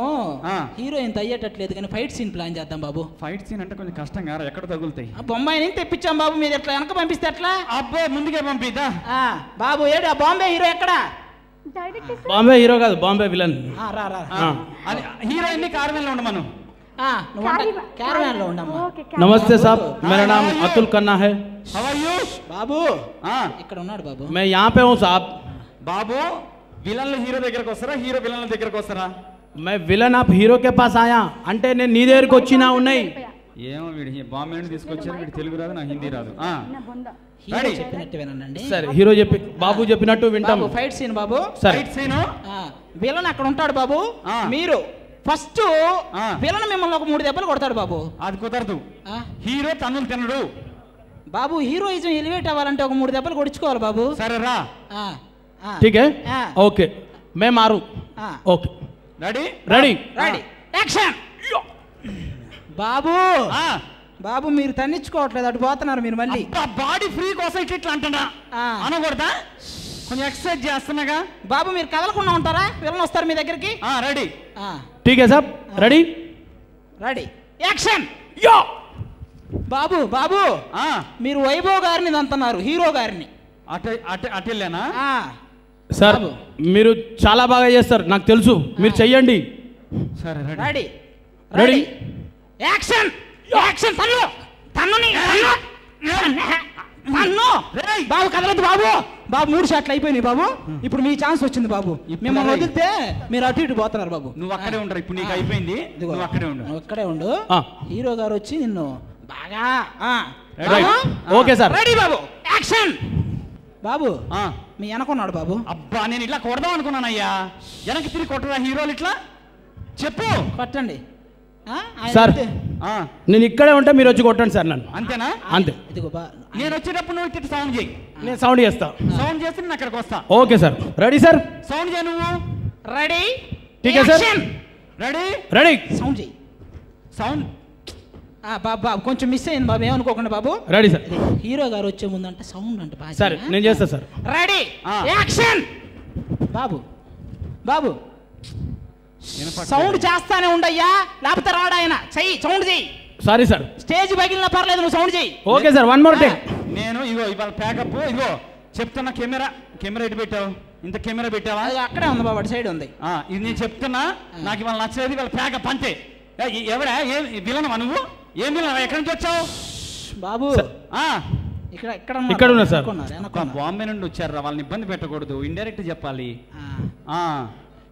హీరోయిన్ అయ్యేటట్లేదు కానీ ఫైట్ సీన్ ప్లాన్ చేద్దాం బాబు. ఫైట్ సీన్ అంటే కొంచెం కష్టం కదా, ఎక్కడ తగులుతాయి? బొంబాయి నుంచి తెప్పించాం బాబు, మీరు ఎట్లా వెనక పంపిస్తే ఎట్లా? అబ్బో ముందుకే పంపిద్దా బాబు. ఏడు బాంబే హీరో ఎక్కడ? బాంబే హీరో కాదు, బాంబే విలన్. హీరోయిన్ కార్వెన్ లో ఉండమను. క్యారవాన్ లో ఉండమ్మా. नमस्ते साहब, मेरा नाम अतुल खन्ना है. How are you? బాబు ఇక్కడ ఉన్నాడు బాబు. मैं यहाँ पे हूँ साहब. బాబు విలన్లు హీరో దగ్గరకు వస్తారా, హీరో విలన్ల దగ్గరకు వస్తారా? मैं विलन आप हीरो के पास आया అంటే నేను నీ దగ్గరికి వచ్చినా ఉన్నాయి. ఏమో వీడి బాంబే నుండి తీసుకొచ్చారు, వీడి తెలుగు రాదు, నా హిందీ రాదు. హీరో చెప్పినట్టు వినండి. సరే హీరో చెప్పి బాబు చెప్పినట్టు వింటాం. ఫైట్ సీన్ బాబు. Fight scene. విలన్ అక్కడ ఉంటాడు బాబు. మీరు ఫస్ట్ విలన్ మిమ్మల్ని ఒక 3 దెబ్బలు కొడతాడు బాబు. అది కుదరదు, హీరో తన్నులు తినడు బాబు. హీరోయిజం ఎలివేట్ అవ్వాలంటే ఒక 3 దెబ్బలు కొడుచుకోవాలి బాబు. సరే రా. ठीक है ओके मैं मारूं. Okay ready ready ready action. బాబు బాబు మీరు తన్నించుకోవట్లేదు, అటు పోతున్నారు మీరు మళ్ళీ. బాడీ ఫ్రీ కోసం ఇట్లా అంటున్నా అనకూడదా? కొంచెం ఎక్సర్సైజ్ చేస్తున్నాగా. బాబు మీరు కదలకుండా ఉంటారా? విలన్ వస్తారు మీ దగ్గరికి. రెడీ ठीक है साहब రెడీ రెడీ యాక్షన్. యో బాబు బాబు మీరు వైభవ్ గారిని అంటున్నారు, హీరో గారిని. అటెళ్ళానా సార్? మీరు చాలా బాగా చేస్తారు, నాకు తెలుసు, మీరు చెయ్యండి. సరే రెడీ రెడీ యాక్షన్. యాక్షన్. తన్ను తన్నుని తన్ను. బాబు కదలదు బాబు. బాబు 3 షాట్లు అయిపోయినాయి బాబు. ఇప్పుడు మీ ఛాన్స్ వచ్చింది బాబు. మిమ్మల్ని వదిలితే మీరు అటు ఇటు పోతున్నారు బాబు. నువ్వు అక్కడే ఉంటారు, ఇప్పుడు నీకు అయిపోయింది, నువ్వు అక్కడే ఉండు. అక్కడే ఉండు. హీరో గారు వచ్చి నిన్ను బాగా ఓకే సార్ రెడీ బాబు యాక్షన్. బాబు మీ వెనకున్నాడు బాబు. అబ్బా నేను ఇట్లా కొడదాం అనుకున్నానయ్యా, వెనక్కి తిరిగి కొట్టరా హీరోలు ఇట్లా చెప్పు. కొట్టండి సార్. నేను ఇక్కడే ఉంటే మీరు వచ్చి కొట్టండి సార్ నన్ను. అంతేనా? అంతే. నేను వచ్చేటప్పుడు నువ్వు ఇట్లా సౌండ్ చేయి. నేను సౌండ్ చేస్తా. సౌండ్ చేస్తే నేను అక్కడికి వస్తా. Okay sir ready sir. Sound చేయి నువ్వు. రెడీ ठीक है सर. రెడీ రెడీ సౌండ్ చేయి. సౌండ్. బాబు కొంచెం మిస్ అయింది బాబు, ఏమనుకోకుండా బాబు. Ready sir. హీరో గారు వచ్చే ముందు అంటే సౌండ్ అంటే బాగా. సరే నేను చేస్తా సార్. Ready action. బాబు బాబు సౌండ్ చేస్తానే ఉండయ్యా, లేకపోతే రాడాయన. చెయ్యి సౌండ్ చెయ్యి. Sorry sir. స్టేజ్ పగిలినా పర్లేదు, నువ్వు సౌండ్ చెయ్యి. Okay sir one more take. నేను ఇగో ఇవాళ ప్యాకప్ ఇగో చెప్తున్నా. కెమెరా ఎటు పెట్టావు? ఇంత కెమెరా పెట్టావా? అక్కడే ఉంది బాబు, అటు సైడ్ ఉంది. ఇది నేను చెప్తున్నా, నాకు ఇవాళ నచ్చలేదు. ఇవాళ ప్యాకప్ అంతే. ఎవడా ఏ విలనవా నువ్వు? ఏం విలనవా? ఎక్కడి నుంచి వచ్చావు బాబు? ఇక్కడ ఉన్నా సార్. బాంబే నుండి వచ్చారు, వాళ్ళని ఇబ్బంది పెట్టకూడదు, ఇండైరెక్ట్ చెప్పాలి.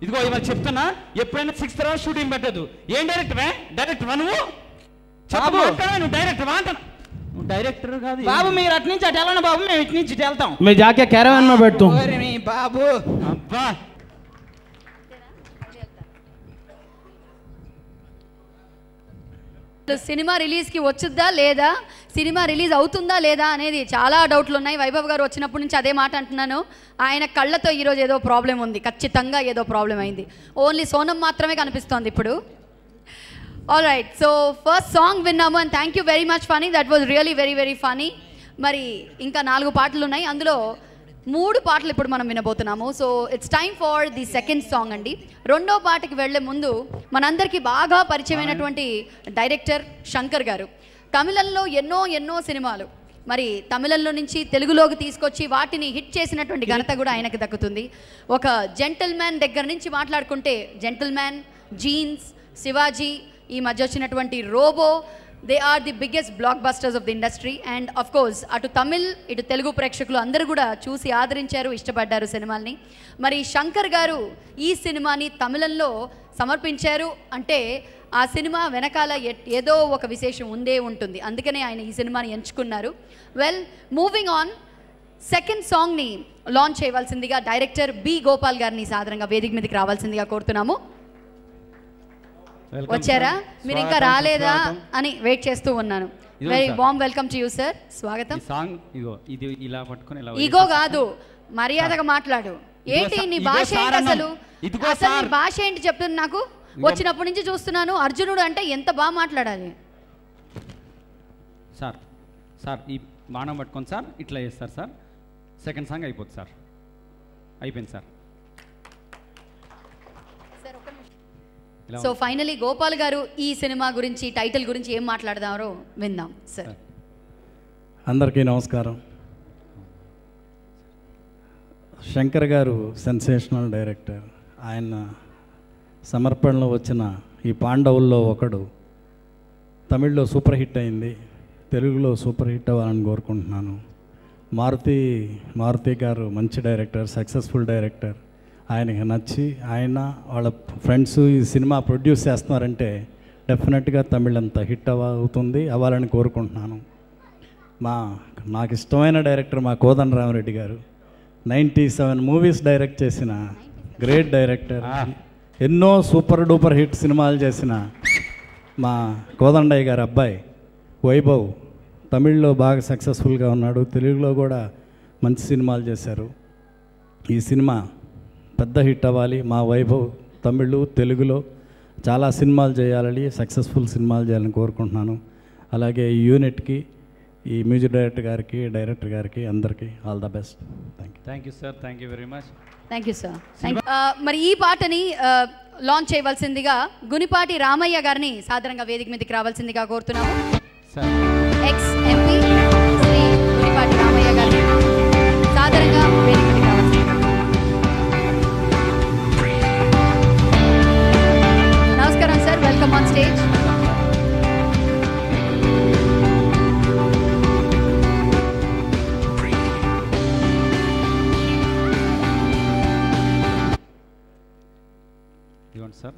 ఇదిగో ఇవాళ చెప్తున్నా, ఎప్పుడైనా 6th రోజు షూటింగ్ పెట్టదు. ఏం డైరెక్టరా నువ్వు? నువ్వు డైరెక్టర్ అంటాను. నువ్వు డైరెక్టర్ కాదు బాబు. మీరు అటు నుంచి అటు వెళ్ళండి బాబు, మేము ఇటు నుంచి ఇటు వెళ్తాం. मैं जाके कैरावन में बैठता हूं. బాబు అబ్బా సినిమా రిలీజ్కి వచ్చుద్దా లేదా, సినిమా రిలీజ్ అవుతుందా లేదా అనేది చాలా డౌట్లు ఉన్నాయి. వైభవ్ గారు వచ్చినప్పటి నుంచి అదే మాట అంటున్నాను. ఆయన కళ్ళతో ఈరోజు ఏదో ప్రాబ్లం ఉంది, ఖచ్చితంగా ఏదో ప్రాబ్లం అయింది. ఓన్లీ సోనం మాత్రమే కనిపిస్తోంది ఇప్పుడు. All right, so first song విన్నాము and thank you very much funny. That was really very very funny. మరి ఇంకా 4 పాటలు ఉన్నాయి, అందులో 3 పాటలు ఇప్పుడు మనం వినబోతున్నాము. So it's time for the second song అండి. 2వ పాటకి వెళ్లే ముందు మనందరికీ బాగా పరిచయమైనటువంటి డైరెక్టర్ శంకర్ గారు తమిళంలో ఎన్నో సినిమాలు మరి తమిళంలో నుంచి తెలుగులోకి తీసుకొచ్చి వాటిని హిట్ చేసినటువంటి ఘనత కూడా ఆయనకు దక్కుతుంది. ఒక జెంటిల్మ్యాన్ దగ్గర నుంచి మాట్లాడుకుంటే జెంటిల్మ్యాన్, జీన్స్, శివాజీ, ఈ మధ్య వచ్చినటువంటి Robo, they are the biggest blockbusters of the industry. And of course అటు తమిళ్ ఇటు తెలుగు ప్రేక్షకులు అందరూ కూడా చూసి ఆదరించారు, ఇష్టపడ్డారు సినిమాల్ని. మరి శంకర్ గారు ఈ సినిమాని తమిళంలో సమర్పించారు అంటే ఆ సినిమా వెనకాల ఏదో ఒక విశేషం ఉందే ఉంటుంది, అందుకనే ఆయన ఈ సినిమాని ఎంచుకున్నారు. వెల్, మూవింగ్ ఆన్, సెకండ్ సాంగ్ని లాంచ్ చేయవలసిందిగా డైరెక్టర్ బి గోపాల్ గారిని సాధారణంగా వేదిక మీదకి రావాల్సిందిగా కోరుతున్నాము. వచ్చారా? మీరు ఇంకా రాలేదా అని వెయిట్ చేస్తూ ఉన్నాను. Very warm welcome to you sir. స్వాగతం. సాంగ్ ఇగో ఇది ఇలా పట్టుకొని ఇలా ఇగో కాదు, మర్యాదగా మాట్లాడు. ఏంటి నీ భాష ఏంటి అసలు? అసలు నీ భాష ఏంటి చెప్తున్నా నాకు? వచ్చినప్పటి నుంచి చూస్తున్నాను, అర్జునుడు అంటే ఎంత బాగా మాట్లాడాలి. సార్ సార్ ఈ బాణం పట్టుకొని సార్ ఇట్లా చేస్తారు సార్, సెకండ్ సాంగ్ అయిపోతుంది సార్. అయిపోయింది సార్. సో ఫైనలీ గోపాల్ గారు ఈ సినిమా గురించి, టైటిల్ గురించి ఏం మాట్లాడదారో విందాం సార్. అందరికీ నమస్కారం. శంకర్ గారు సెన్సేషనల్ డైరెక్టర్. ఆయన సమర్పణలో వచ్చిన ఈ పాండవుల్లో ఒకడు తమిళ్లో సూపర్ హిట్ అయింది, తెలుగులో సూపర్ హిట్ అవ్వాలని కోరుకుంటున్నాను. మారుతి గారు మంచి డైరెక్టర్, సక్సెస్ఫుల్ డైరెక్టర్. ఆయనకి నచ్చి ఆయన వాళ్ళ ఫ్రెండ్స్ ఈ సినిమా ప్రొడ్యూస్ చేస్తున్నారంటే డెఫినెట్గా తమిళ్ అంతా హిట్ అవుతుంది, అవ్వాలని కోరుకుంటున్నాను. నాకు ఇష్టమైన డైరెక్టర్ మా కోదండరామరెడ్డి గారు. 97 మూవీస్ డైరెక్ట్ చేసిన గ్రేట్ డైరెక్టర్. ఎన్నో సూపర్ డూపర్ హిట్ సినిమాలు చేసిన మా కోదండయ్య గారి అబ్బాయి వైభవ్ తమిళ్లో బాగా సక్సెస్ఫుల్గా ఉన్నాడు, తెలుగులో కూడా మంచి సినిమాలు చేశారు. ఈ సినిమా పెద్ద హిట్ అవ్వాలి. మా వైభవ్ తమిళ్ తెలుగులో చాలా సినిమాలు చేయాలని, సక్సెస్ఫుల్ సినిమాలు చేయాలని కోరుకుంటున్నాను. అలాగే ఈ యూనిట్కి, ఈ మ్యూజిక్ డైరెక్టర్ గారికి అందరికీ all the best. Thank you sir. Thank you very much. Thank you sir. మరి ఈ పాటని లాంచ్ చేయవలసిందిగా గునిపాటి రామయ్య గారిని సాధారణంగా వేదిక మీదకి రావాల్సిందిగా కోరుతున్నాము. ఎక్స్ ఎంపీ శ్రీ గునిపాటి రామయ్య గారిని సాధారణంగా వేదిక మీదకి రావాల్సిందిగా. నమస్కారం సార్, వెల్కమ్ ఆన్ స్టేజ్. ఇదిగోండి సార్,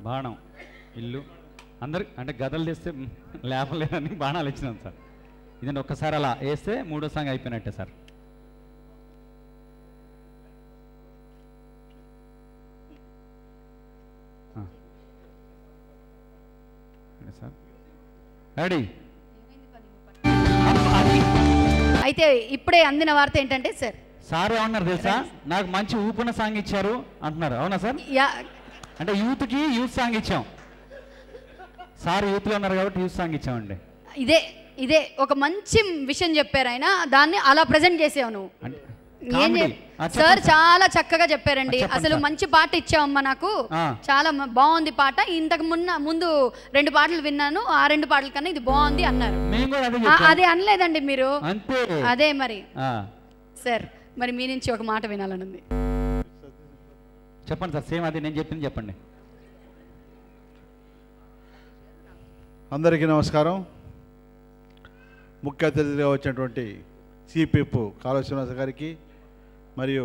బాణం ఇల్లు అందరికి అంటే గదలు తెస్తే లేపలేదని బాణాలు ఇచ్చినాం సార్. ఇదండి ఒక్కసారి అలా వేస్తే మూడో సాంగ్ అయిపోయినట్టే సార్. Sir ready. అయితే ఇప్పుడే అందిన వార్త ఏంటంటే సార్ ఏమన్నారు తెలుసా, నాకు మంచి ఊపున సాంగ్ ఇచ్చారు అంటున్నారు. అవునా సార్? అంటే యూత్కి యూత్ సాంగ్ ఇచ్చాం సార్. యూత్లో ఉన్నారు కాబట్టి యూత్ సాంగ్ ఇచ్చామండి. ఇదే ఒక మంచి విషయం చెప్పారు ఆయన, దాన్ని అలా ప్రజెంట్ చేసావు నువ్వు. సార్ చాలా చక్కగా చెప్పారండి. అసలు మంచి పాట ఇచ్చావమ్మా నాకు, చాలా బాగుంది పాట. ఇంతకు ముందు 2 పాటలు విన్నాను, ఆ 2 పాటల కన్నా ఇది బాగుంది అన్నారు. అదే అనలేదండి మీరు? అదే మరి సార్, మరి మీ నుంచి ఒక మాట వినాలనుంది. చెప్పండి సార్. సేమ్ అదే నేను చెప్పింది చెప్పండి. అందరికీ నమస్కారం. ముఖ్య అతిథిగా వచ్చినటువంటి సిపిఎఫ్ కాలువ శ్రీనివాస గారికి మరియు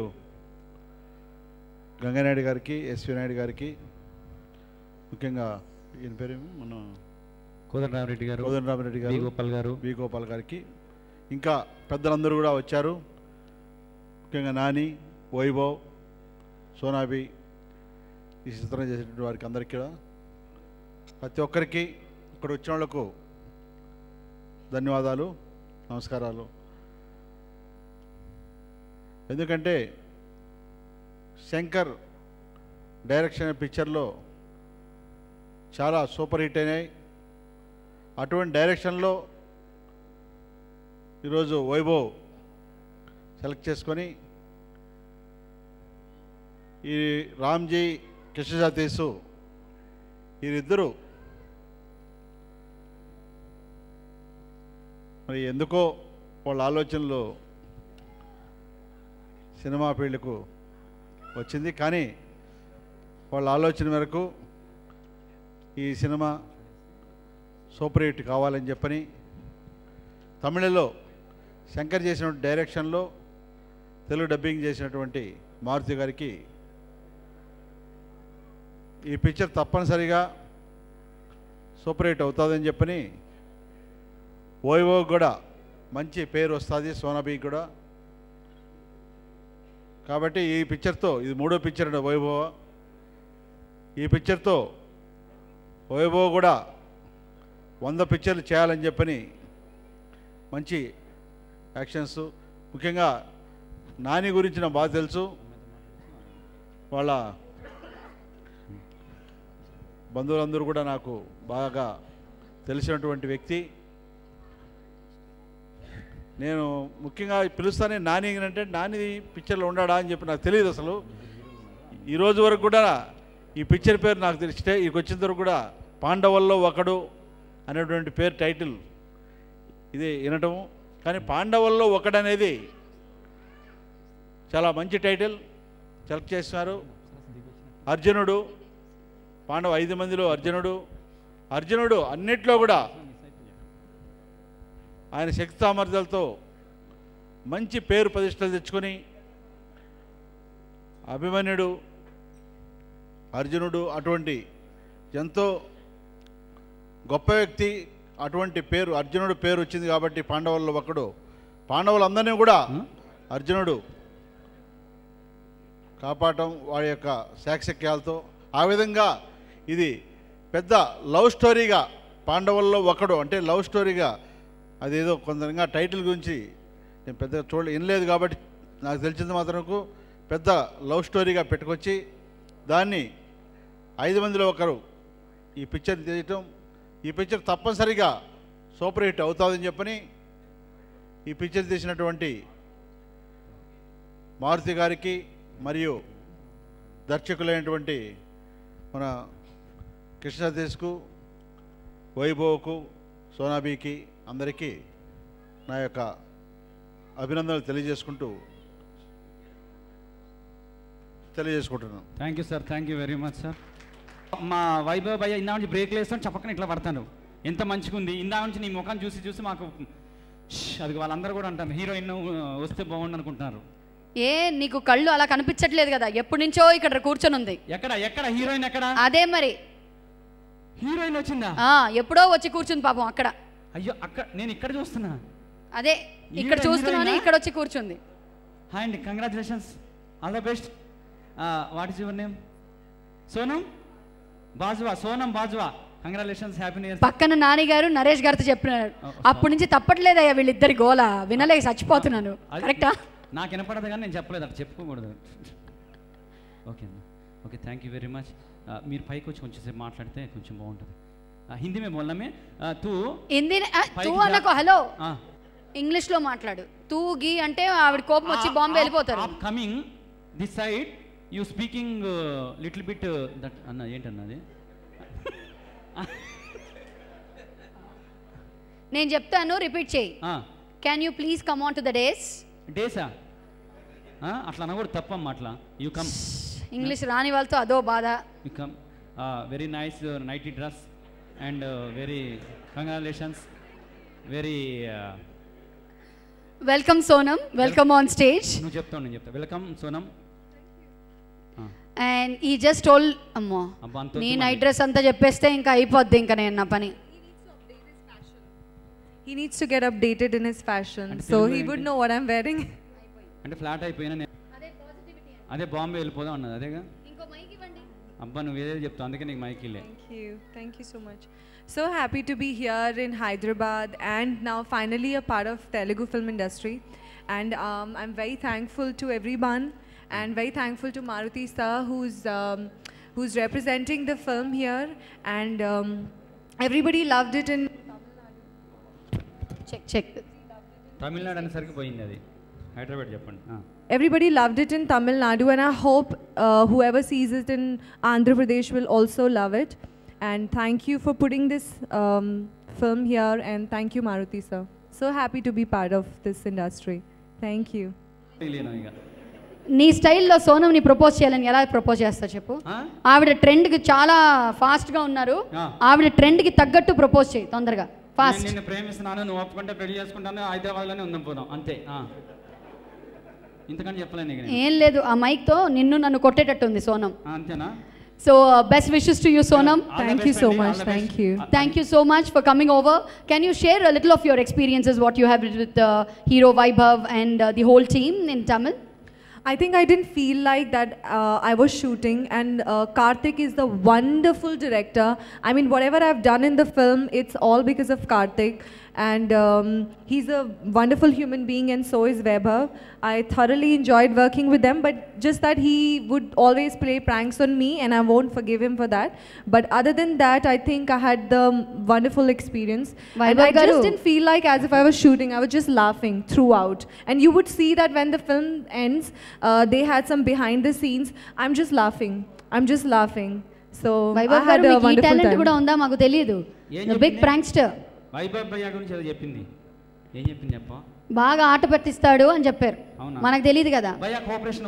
గంగానాయుడు గారికి, ఎస్వి నాయుడు గారికి, ముఖ్యంగా ఈయన పేరు మన కోదండరామరెడ్డి గారు, బి గోపాల్ గారికి, ఇంకా పెద్దలందరూ కూడా వచ్చారు. ముఖ్యంగా నాని, వైభవ్, సోనాబి, ఈ చిత్రం చేసినటువంటి వారికి అందరికీ కూడా, ప్రతి ఒక్కరికి ఇక్కడ వచ్చిన వాళ్ళకు ధన్యవాదాలు, నమస్కారాలు. ఎందుకంటే శంకర్ డైరెక్షన్ పిక్చర్లో చాలా సూపర్ హిట్ అయినాయి. అటువంటి డైరెక్షన్లో ఈరోజు వైభవ్ సెలెక్ట్ చేసుకొని ఈ రామ్జీ, కృష్ణ సతీష్ వీరిద్దరూ మరి ఎందుకో వాళ్ళ ఆలోచనలు సినిమా ఫీల్డ్కు వచ్చింది. కానీ వాళ్ళ ఆలోచన మేరకు ఈ సినిమా సూపర్ హిట్ కావాలని చెప్పని తమిళలో శంకర్ చేసిన డైరెక్షన్లో తెలుగు డబ్బింగ్ చేసినటువంటి మారుతి గారికి ఈ పిక్చర్ తప్పనిసరిగా సూపర్ హిట్ అవుతుందని చెప్పని ఓయివో కూడా మంచి పేరు వస్తుంది, సోనాబీకి కూడా. కాబట్టి ఈ పిక్చర్తో, ఇది 3వ పిక్చర్ అండి వైభవ, ఈ పిక్చర్తో వైభవ కూడా 100 పిక్చర్లు చేయాలని చెప్పని మంచి యాక్షన్స్. ముఖ్యంగా నాని గురించి నాకు బాగా తెలుసు, వాళ్ళ బంధువులందరూ కూడా నాకు బాగా తెలిసినటువంటి వ్యక్తి. నేను ముఖ్యంగా పిలుస్తానే నాని అంటే నాని పిక్చర్లో ఉన్నాడా అని చెప్పి నాకు తెలియదు అసలు. ఈరోజు వరకు కూడా ఈ పిక్చర్ పేరు నాకు తెలిస్తే ఇక్కడికి వచ్చిన వరకు కూడా పాండవుల్లో ఒకడు అనేటువంటి పేరు టైటిల్ ఇది వినటం. కానీ పాండవుల్లో ఒకడనేది చాలా మంచి టైటిల్ సెలెక్ట్ చేస్తున్నారు. అర్జునుడు, పాండవ 5 మందిలో అర్జునుడు అన్నిట్లో కూడా ఆయన శక్తి సామర్థ్యాలతో మంచి పేరు ప్రతిష్టలు తెచ్చుకొని అభిమన్యుడు, అర్జునుడు అటువంటి ఎంతో గొప్ప వ్యక్తి. అటువంటి పేరు అర్జునుడు పేరు వచ్చింది కాబట్టి పాండవుల్లో ఒకడు. పాండవులందరినీ కూడా అర్జునుడు కాపాడటం వాడి యొక్క శాక్శక్యాలతో. ఆ విధంగా ఇది పెద్ద లవ్ స్టోరీగా, పాండవుల్లో ఒకడు అంటే లవ్ స్టోరీగా, అదేదో కొందరంగా టైటిల్ గురించి నేను పెద్దగా వినలేదు కాబట్టి నాకు తెలిసింది మాత్రంకు పెద్ద లవ్ స్టోరీగా పెట్టుకొచ్చి దాన్ని 5 మందిలో ఒకరు ఈ పిక్చర్ తీయటం. ఈ పిక్చర్ తప్పనిసరిగా సూపర్ హిట్ అవుతుందని చెప్పని ఈ పిక్చర్ తీసినటువంటి మారుతి గారికి మరియు దర్శకులైనటువంటి మన కృష్ణ సతీష్కు, వైభవ్కు, సోనాబీకి అందరికీ నా యొక్క అభినందనలు తెలియజేసుకుంటున్నాను. Thank you sir, thank you very much sir. మా వైభవ్ భయ్య ఇందా నుంచి బ్రేక్లు వేస్తాను, చెప్పకని ఇట్లా పడతాను. ఎంత మంచిగా ఉంది, ఇందా నుంచి నీ ముఖం చూసి మాకు అది వాళ్ళందరూ కూడా అంటారు హీరోయిన్ వస్తే బాగుండు అనుకుంటున్నారు. ఏ నీకు కళ్ళు అలా కనిపించట్లేదు కదా, ఎప్పటి నుంచో ఇక్కడ కూర్చొని ఉంది. ఎక్కడ హీరోయిన్ ఎక్కడ? అదే మరి హీరోయిన్ వచ్చిందా? ఎప్పుడో వచ్చి కూర్చుంది పాపం అక్కడ. అయ్యో అక్కడ నేను ఇక్కడ చూస్తున్నా. అదే ఇక్కడ చూస్తున్నాను, ఇక్కడ వచ్చి కూర్చుంది. హాయ్ అండి, congratulations, all the best. What is your name? Sonam Bajwa. Congratulations, happy new year. పక్కన నాని గారు నరేష్ గారితో చెప్పినారు. అప్పటి నుంచి తప్పట్లేదయ్యా వీళ్ళిద్దరి గోల, వినలేక చచ్చిపోతున్నాను. కరెక్టా? నాకు వినపడదు కానీ నేను చెప్పలేదు, అట్లా చెప్పుకోకూడదు. ఓకే అన్న, okay, thank you very much. మీరు పైకి వచ్చి కొంచెంసేపు మాట్లాడితే కొంచెం బాగుంటుంది. हिंदी में बोलना मैं तू हिंदी तू అన్నకో హలో ఇంగ్లీష్ లో మాట్లాడు. తూ గి అంటే ఆవిడ కోపం వచ్చి బాంబే వెళ్ళిపోతారు. Coming this side you speaking little bit that అన్న ఏంటన్నది నేను చెప్తాను, రిపీట్ చేయి. Can you please come on to the dais అట్లా అనకూడదు, తప్పమ్మా అట్లా. You come. ఇంగ్లీష్ రాని వాళ్ళతో అదో బాధ. You come. Very nice nightie dress and very congratulations, very welcome Sonam, welcome on stage. nu cheptanu nenu chepta welcome Sonam. And he just told ammo nee night dress anta cheppeste inka ayipoddi inka nenu na pani. He needs to get updated in his fashion, so he would know what I'm wearing. ante flat అయిపోయినా ade positivity ade Bombay వెళ్ళిపోదాం అన్నది అదేగా. ఇంకో mic ఇవ్వండి అబ్బా, నువ్వు ఏదేదో చెప్తావు అందుకే నీకు మైక్ ఇల్లే. Thank you so much. So happy to be here in Hyderabad and now finally a part of Telugu film industry, and I'm very thankful to everyone and very thankful to Maruti sir who's representing the film here, and everybody loved it in check Tamil Nadu anesariki poyindi adi Hyderabad cheppandi. Everybody loved it in Tamil Nadu, and I hope whoever sees it in Andhra Pradesh will also love it. And thank you for putting this film here, and thank you Maruti sir. So happy to be part of this industry. Thank you. నీ స్టైల్లో సోనంని propose చేయాలని ఎలా propose చేస్తావు చెప్పు. ఆవిడ ట్రెండ్కి చాలా ఫాస్ట్గా ఉన్నారు, ఆవిడ ట్రెండ్కి తగ్గట్టు ప్రపోజ్ చేయి తొందరగా ఫాస్ట్. నిన్ను ప్రేమిస్తున్నాను, నువ్వు ఒప్పుకుంటే పెళ్లి చేసుకుంటాను, హైదరాబాద్లోనే ఉందాం పోదాం అంతే. ఇంతకని చెప్పలేను. ఏం లేదు, ఆ మైక్తో నిన్ను నన్ను కొట్టేటట్టు ఉంది సోనం. అంతేనా? So best wishes to you, Sonam. Thank you so much. Thank you. Thank you so much for coming over. Can you share a little of your experiences, what you have with Hero Vaibhav and the whole team in Tamil? I think I didn't feel like that I was shooting, and Karthik is the wonderful director. I mean, whatever I've done in the film, it's all because of Karthik. And he's a wonderful human being, and so is Vaibhav. I thoroughly enjoyed working with them, but just that he would always play pranks on me, and I won't forgive him for that. But other than that, I think I had the wonderful experience. And I just didn't feel like as if I was shooting. I was just laughing throughout. And you would see that when the film ends, they had some behind the scenes. I'm just laughing. So I had a wonderful time. కూడా ఉందా మాకు తెలియదు. Big prankster. Vaibhav భయ్య గురించి ఏదో చెప్పింది. ఏం చెప్పింది చెప్ప? బాగా ఆట పట్టిస్తాడు అని చెప్పారు. మనకు తెలియదు కదా. భయ్య కోఆపరేషన్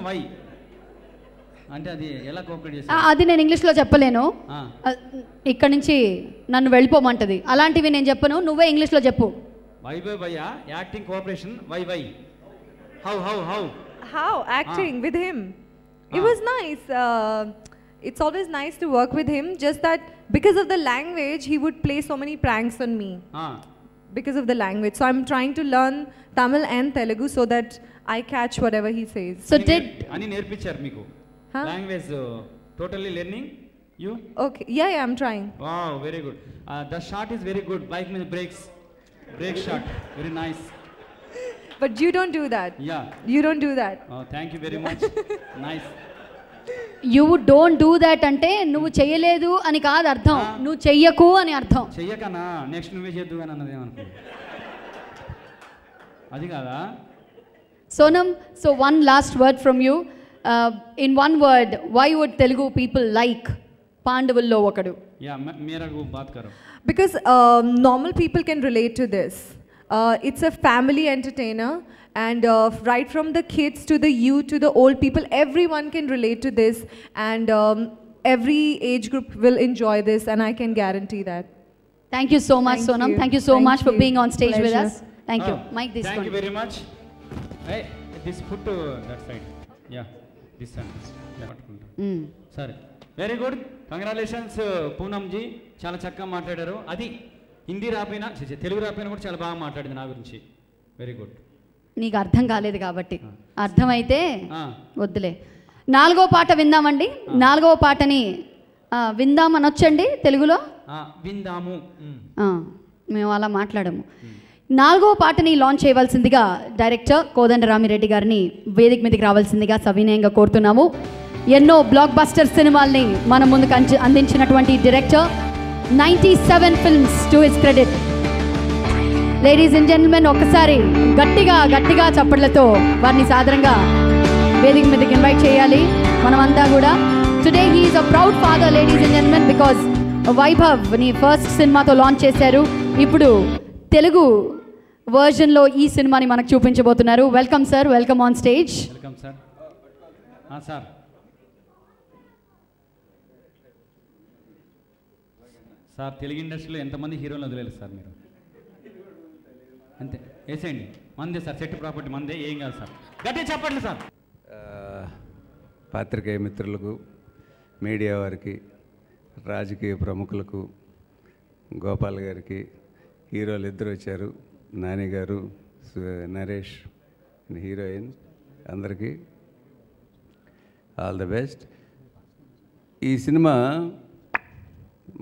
వై అంటే అది ఎలా కోఆపరేట్ చేస్తారు? అది నేను ఇంగ్లీష్లో చెప్పలేను, ఇక్కడ నుంచి నన్ను వెళ్ళిపోమంటది. అలాంటివి నేను చెప్పను, నువ్వే ఇంగ్లీష్లో చెప్పు. వైభవ్ భయ్య acting cooperation why how acting with him, it was nice. It's always nice to work with him, just that because of the language he would play so many pranks on me. Because of the language, so I'm trying to learn Tamil and Telugu so that I catch whatever he says. So did ani nerpicharu meeku language totally learning you? Okay, yeah, I'm trying. Wow, very good. The shot is very good, bike mein break shot, very nice. But you don't do that. Yeah, you don't do that. Oh, thank you very much. Nice. You don't do that అంటే నువ్వు చెయ్యలేదు అని కాదు అర్థం, నువ్వు చెయ్యకు అని అర్థం. చెయ్యకనా నెక్స్ట్ నువ్వే చేద్దు అని అన్నది ఏమనుకో, అది కాదా? Sonam, so one last word from you. In one word, why would Telugu people like పాండవుల్లో ఒకడు? యా మేరా కో బాత్ కరో. Because normal people can relate to this. It's a family entertainer, and right from the kids to the youth to the old people, everyone can relate to this, and every age group will enjoy this, and I can guarantee that. Thank you so much, Sonam. Thank you so much for being on stage with us. Thank you. Mike, this one. Thank you very much. Hey, this put to that side. Yeah, this one. Sorry. Very good. Congratulations, Poonam ji. చాలా చక్కగా మాట్లాడారు. అది హిందీ రాపోయినా తెలుగు రాపోయినా కూడా చాలా బాగా మాట్లాడింది నా గురించి. Very good. నీకు అర్థం కాలేదు కాబట్టి, అర్థమైతే వద్దులే. 4వ పాట విందామండి. 4వ పాటని విందామని వచ్చండి తెలుగులో. విందాము, మేము అలా మాట్లాడము. 4వ పాటని లాంచ్ చేయవలసిందిగా డైరెక్టర్ కోదండరామిరెడ్డి గారిని వేదిక మీదకి రావాల్సిందిగా సవినయంగా కోరుతున్నాము. ఎన్నో బ్లాక్ బస్టర్ సినిమాల్ని మన ముందుకు అందించినటువంటి director, 97 films to his credit. Ladies and gentlemen, ఒక్కసారి గట్టిగా చప్పట్లతో వారిని సాదరంగా వేదిక మీదకి ఇన్వైట్ చేయాలి మనమంతా కూడా. Today he is a proud father, ladies and gentlemen, because వైభవ్ని ఫస్ట్ సినిమాతో లాంచ్ చేశారు. ఇప్పుడు తెలుగు వర్జన్లో ఈ సినిమాని మనకు చూపించబోతున్నారు. Welcome sir, welcome on stage. Welcome sir. Sir sir Telugu ఇండస్ట్రీలో ఎంతమంది హీరోలు వదిలేదు సార్ మీరు? అంతే వేసేయండి, మందే సార్, సెట్ ప్రాపర్టీ మందే, ఏం కాదు సార్. గట్టిగా చెప్పండి సార్. పాత్రికేయ మిత్రులకు, మీడియా వారికి, రాజకీయ ప్రముఖులకు, గోపాల్ గారికి, హీరోలు ఇద్దరు వచ్చారు, నాని గారు, నరేష్, హీరోయిన్, అందరికీ ఆల్ ద బెస్ట్. ఈ సినిమా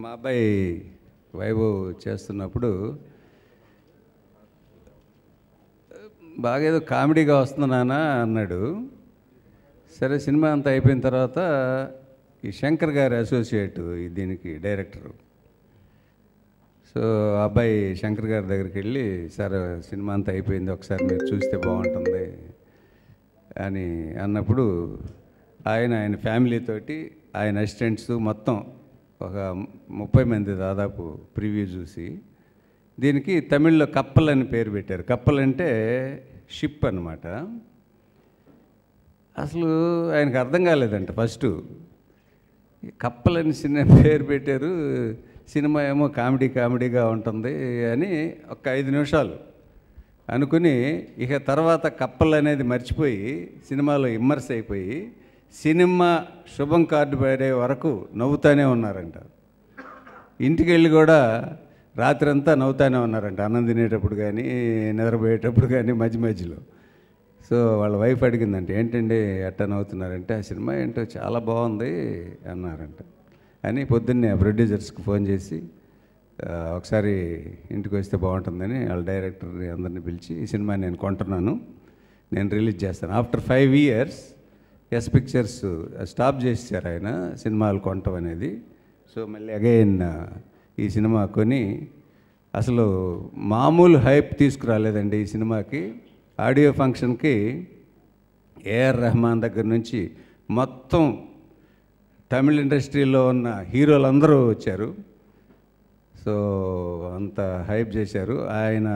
మా అబ్బాయి వైభవ్ చేస్తున్నప్పుడు బాగా ఏదో కామెడీగా వస్తుంది నాన్న అన్నాడు. సరే సినిమా అంతా అయిపోయిన తర్వాత ఈ శంకర్ గారి అసోసియేట్ దీనికి డైరెక్టరు, సో అబ్బాయి శంకర్ గారి దగ్గరికి వెళ్ళి, సార్ సినిమా అంతా అయిపోయింది, ఒకసారి మీరు చూస్తే బాగుంటుంది అని అన్నప్పుడు ఆయన ఫ్యామిలీతోటి ఆయన అసిస్టెంట్స్ మొత్తం ఒక 30 మంది దాదాపు ప్రివ్యూ చూసి దీనికి తమిళ్లో కప్పల్ అని పేరు పెట్టారు. కప్పల్ అంటే షిప్ అన్నమాట. అసలు ఆయనకు అర్థం కాలేదంట ఫస్ట్. కప్పలని సినిమా పేరు పెట్టారు, సినిమా ఏమో కామెడీగా ఉంటుంది అని ఒక 5 నిమిషాలు అనుకుని ఇక తర్వాత కప్పలు అనేది మర్చిపోయి సినిమాలో ఇమ్మర్స్ అయిపోయి సినిమా శుభం కార్డు పడే వరకు నవ్వుతూనే ఉన్నారంట. ఇంటికి వెళ్ళి కూడా రాత్రంతా నవ్వుతూనే ఉన్నారంట, అన్నం తినేటప్పుడు కానీ నిద్రపోయేటప్పుడు కానీ మధ్యలో. సో వాళ్ళ వైఫ్ అడిగిందంటే ఏంటండి ఎట్టా నవ్వుతున్నారంటే ఆ సినిమా ఏంటో చాలా బాగుంది అన్నారంట. అని పొద్దున్నే ప్రొడ్యూసర్స్కి ఫోన్ చేసి ఒకసారి ఇంటికి వస్తే బాగుంటుందని వాళ్ళ డైరెక్టర్ అందరిని పిలిచి ఈ సినిమా నేను కొంటున్నాను, నేను రిలీజ్ చేస్తాను. After 5 years S pictures stop చేశారు ఆయన సినిమాలు కొనటం అనేది. సో మళ్ళీ అగైన్ ఈ సినిమా కొని అసలు మామూలు హైప్ తీసుకురాలేదండి ఈ సినిమాకి. ఆడియో ఫంక్షన్కి ఏఆర్ రెహమాన్ దగ్గర నుంచి మొత్తం తమిళ ఇండస్ట్రీలో ఉన్న హీరోలందరూ వచ్చారు. సో అంత హైప్ చేశారు. ఆయన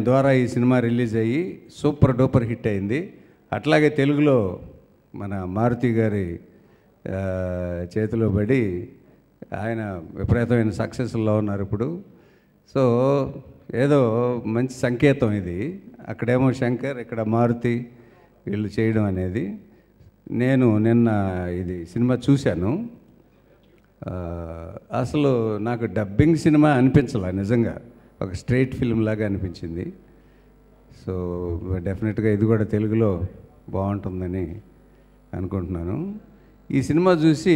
ద్వారా ఈ సినిమా రిలీజ్ అయ్యి సూపర్ డూపర్ హిట్ అయింది. అట్లాగే తెలుగులో మన మారుతి గారి చేతిలో పడి ఆయన విపరీతమైన సక్సెస్లో ఉన్నారు ఇప్పుడు. సో ఏదో మంచి సంకేతం ఇది. అక్కడేమో శంకర్, ఇక్కడ మారుతి వీళ్ళు చేయడం అనేది. నేను నిన్న ఇది సినిమా చూశాను. అసలు నాకు డబ్బింగ్ సినిమా అనిపించలే, నిజంగా ఒక స్ట్రైట్ ఫిల్మ్ లాగా అనిపించింది. సో డెఫినెట్గా ఇది కూడా తెలుగులో బాగుంటుందని అనుకుంటున్నాను. ఈ సినిమా చూసి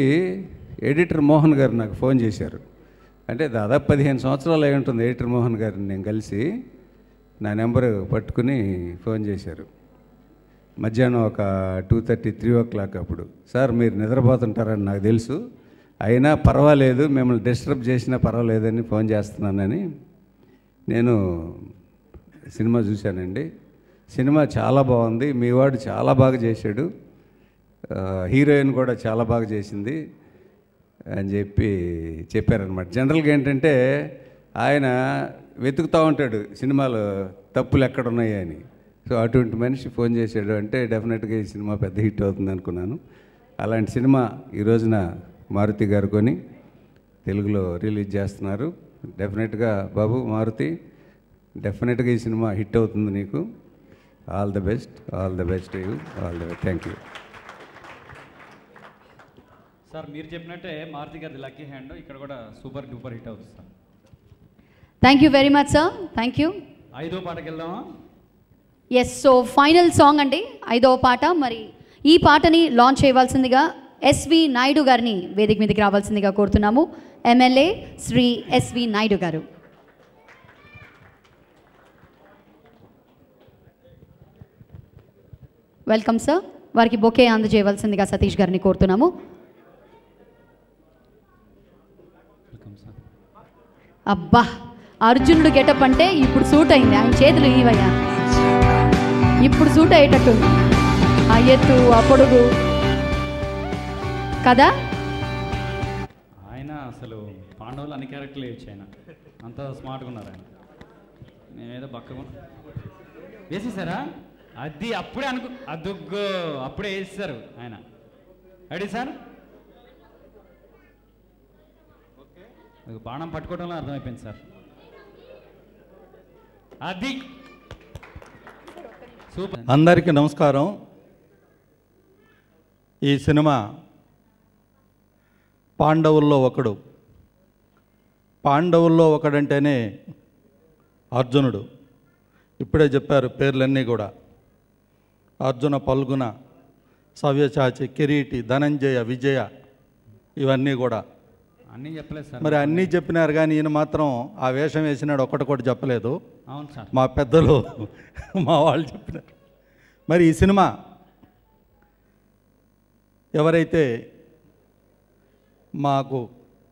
ఎడిటర్ మోహన్ గారు నాకు ఫోన్ చేశారు. అంటే దాదాపు 15 సంవత్సరాలు అయి ఉంటుంది ఎడిటర్ మోహన్ గారిని నేను కలిసి. నా నెంబరు పట్టుకుని ఫోన్ చేశారు మధ్యాహ్నం ఒక 2:30, 3 o'clock అప్పుడు. సార్ మీరు నిద్రపోతుంటారని నాకు తెలుసు, అయినా పర్వాలేదు మిమ్మల్ని డిస్టర్బ్ చేసినా పర్వాలేదని ఫోన్ చేస్తున్నానని. నేను సినిమా చూశానండి. సినిమా చాలా బాగుంది, మీ వాడు చాలా బాగా చేశాడు, హీరోయిన్ కూడా చాలా బాగా చేసింది అని చెప్పారనమాట. జనరల్గా ఏంటంటే ఆయన వెతుకుతూ ఉంటాడు సినిమాలో తప్పులు ఎక్కడున్నాయి అని. సో అటువంటి మనిషి ఫోన్ చేశాడు అంటే డెఫినెట్గా ఈ సినిమా పెద్ద హిట్ అవుతుంది అనుకున్నాను. అలాంటి సినిమా ఈ రోజున మారుతి గారు కొని తెలుగులో రిలీజ్ చేస్తున్నారు. డెఫినెట్గా బాబు మారుతి, డెఫినెట్గా ఈ సినిమా హిట్ అవుతుంది నీకు. All the best you, all the best. Thank you sir. మీరు చెప్పినట్టే మారుతి గారి లక్కీ హ్యాండ్ ఇక్కడ కూడా సూపర్ డూపర్ హిట్ అవుతుంది sir. Thank you very much sir. Thank you. 5వ పాటకి వెళ్దామా? ఎస్. సో ఫైనల్ సాంగ్ అండి, 5వ పాట. మరి ఈ పాటని లాంచ్ చేయవలసిందిగా ఎస్వి నాయుడు గారిని వేదిక మీదకి రావాల్సిందిగా కోరుతున్నాము. ఎమ్మెల్యే శ్రీ ఎస్వి నాయుడు గారు. Welcome sir. వారికి బొకే అందజేయవలసిందిగా సతీష్ గారిని కోరుతున్నాము. అబ్బా, అర్జునుడు గెటప్ అంటే ఇప్పుడు సూట్ అయింది. ఆయన చేతులు ఇవయ్యా, ఇప్పుడు సూట్ అయ్యేటట్టుంది. ఆ ఎత్తు, ఆ పొడుగు కదా. ఆయన అసలు పాండవులు అన్ని క్యారెక్టర్లు వేయచ్చు. ఆయన అంత స్మార్ట్గా ఉన్నారు. ఆయన నేనేదో బక్కగా వేసేసారా? అది అప్పుడే అదుగ్గో అప్పుడే వేసేసారు ఆయన. Ready sir? బాణం పట్టుకోవడంలో అర్థమైపోయింది సార్. అది సూపర్. అందరికీ నమస్కారం. ఈ సినిమా పాండవుల్లో ఒకడు. పాండవుల్లో ఒకడంటేనే అర్జునుడు. ఇప్పుడే చెప్పారు పేర్లన్నీ కూడా. అర్జున, పల్గున, సవ్యసాచి, కిరీటి, ధనంజయ, విజయ, ఇవన్నీ కూడా అన్నీ చెప్పలేదు సార్. మరి అన్నీ చెప్పినారు కానీ ఈయన మాత్రం ఆ వేషం వేసినాడు ఒక్కటి చెప్పలేదు. అవును సార్. మా పెద్దలు మా వాళ్ళు చెప్పినారు. మరి ఈ సినిమా ఎవరైతే మాకు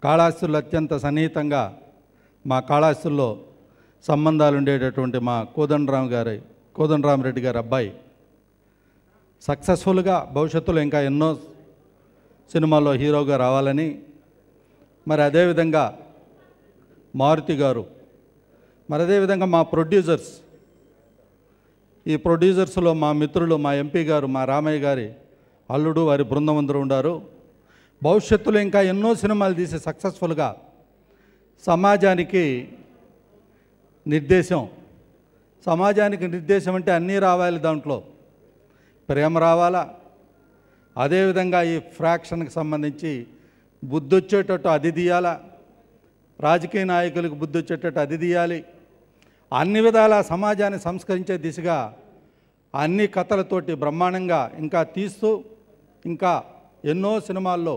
కాళహస్తులు అత్యంత సన్నిహితంగా మా కాళహస్తుల్లో సంబంధాలు ఉండేటటువంటి మా కోదండరామరెడ్డి గారి అబ్బాయి సక్సెస్ఫుల్గా భవిష్యత్తులో ఇంకా ఎన్నో సినిమాల్లో హీరోగా రావాలని, మరి అదేవిధంగా మారుతి గారు, మరి అదేవిధంగా మా ప్రొడ్యూసర్స్ ఈ ప్రొడ్యూసర్స్లో మా మిత్రులు, మా ఎంపీ గారు, మా రామయ్య గారి అల్లుడు, వారి బృందం అందరూ ఉన్నారు. భవిష్యత్తులో ఇంకా ఎన్నో సినిమాలు తీసి సక్సెస్ఫుల్గా సమాజానికి నిర్దేశం. సమాజానికి నిర్దేశం అంటే అన్నీ రావాలి, దాంట్లో ప్రేమ రావాలా, అదేవిధంగా ఈ ఫ్రాక్షన్కి సంబంధించి బుద్ధి వచ్చేటట్టు అది తీయాలా, రాజకీయ నాయకులకు బుద్ధి వచ్చేటట్టు అది తీయాలి. అన్ని విధాల సమాజాన్ని సంస్కరించే దిశగా అన్ని కథలతోటి బ్రహ్మాండంగా ఇంకా తీస్తూ ఇంకా ఎన్నో సినిమాల్లో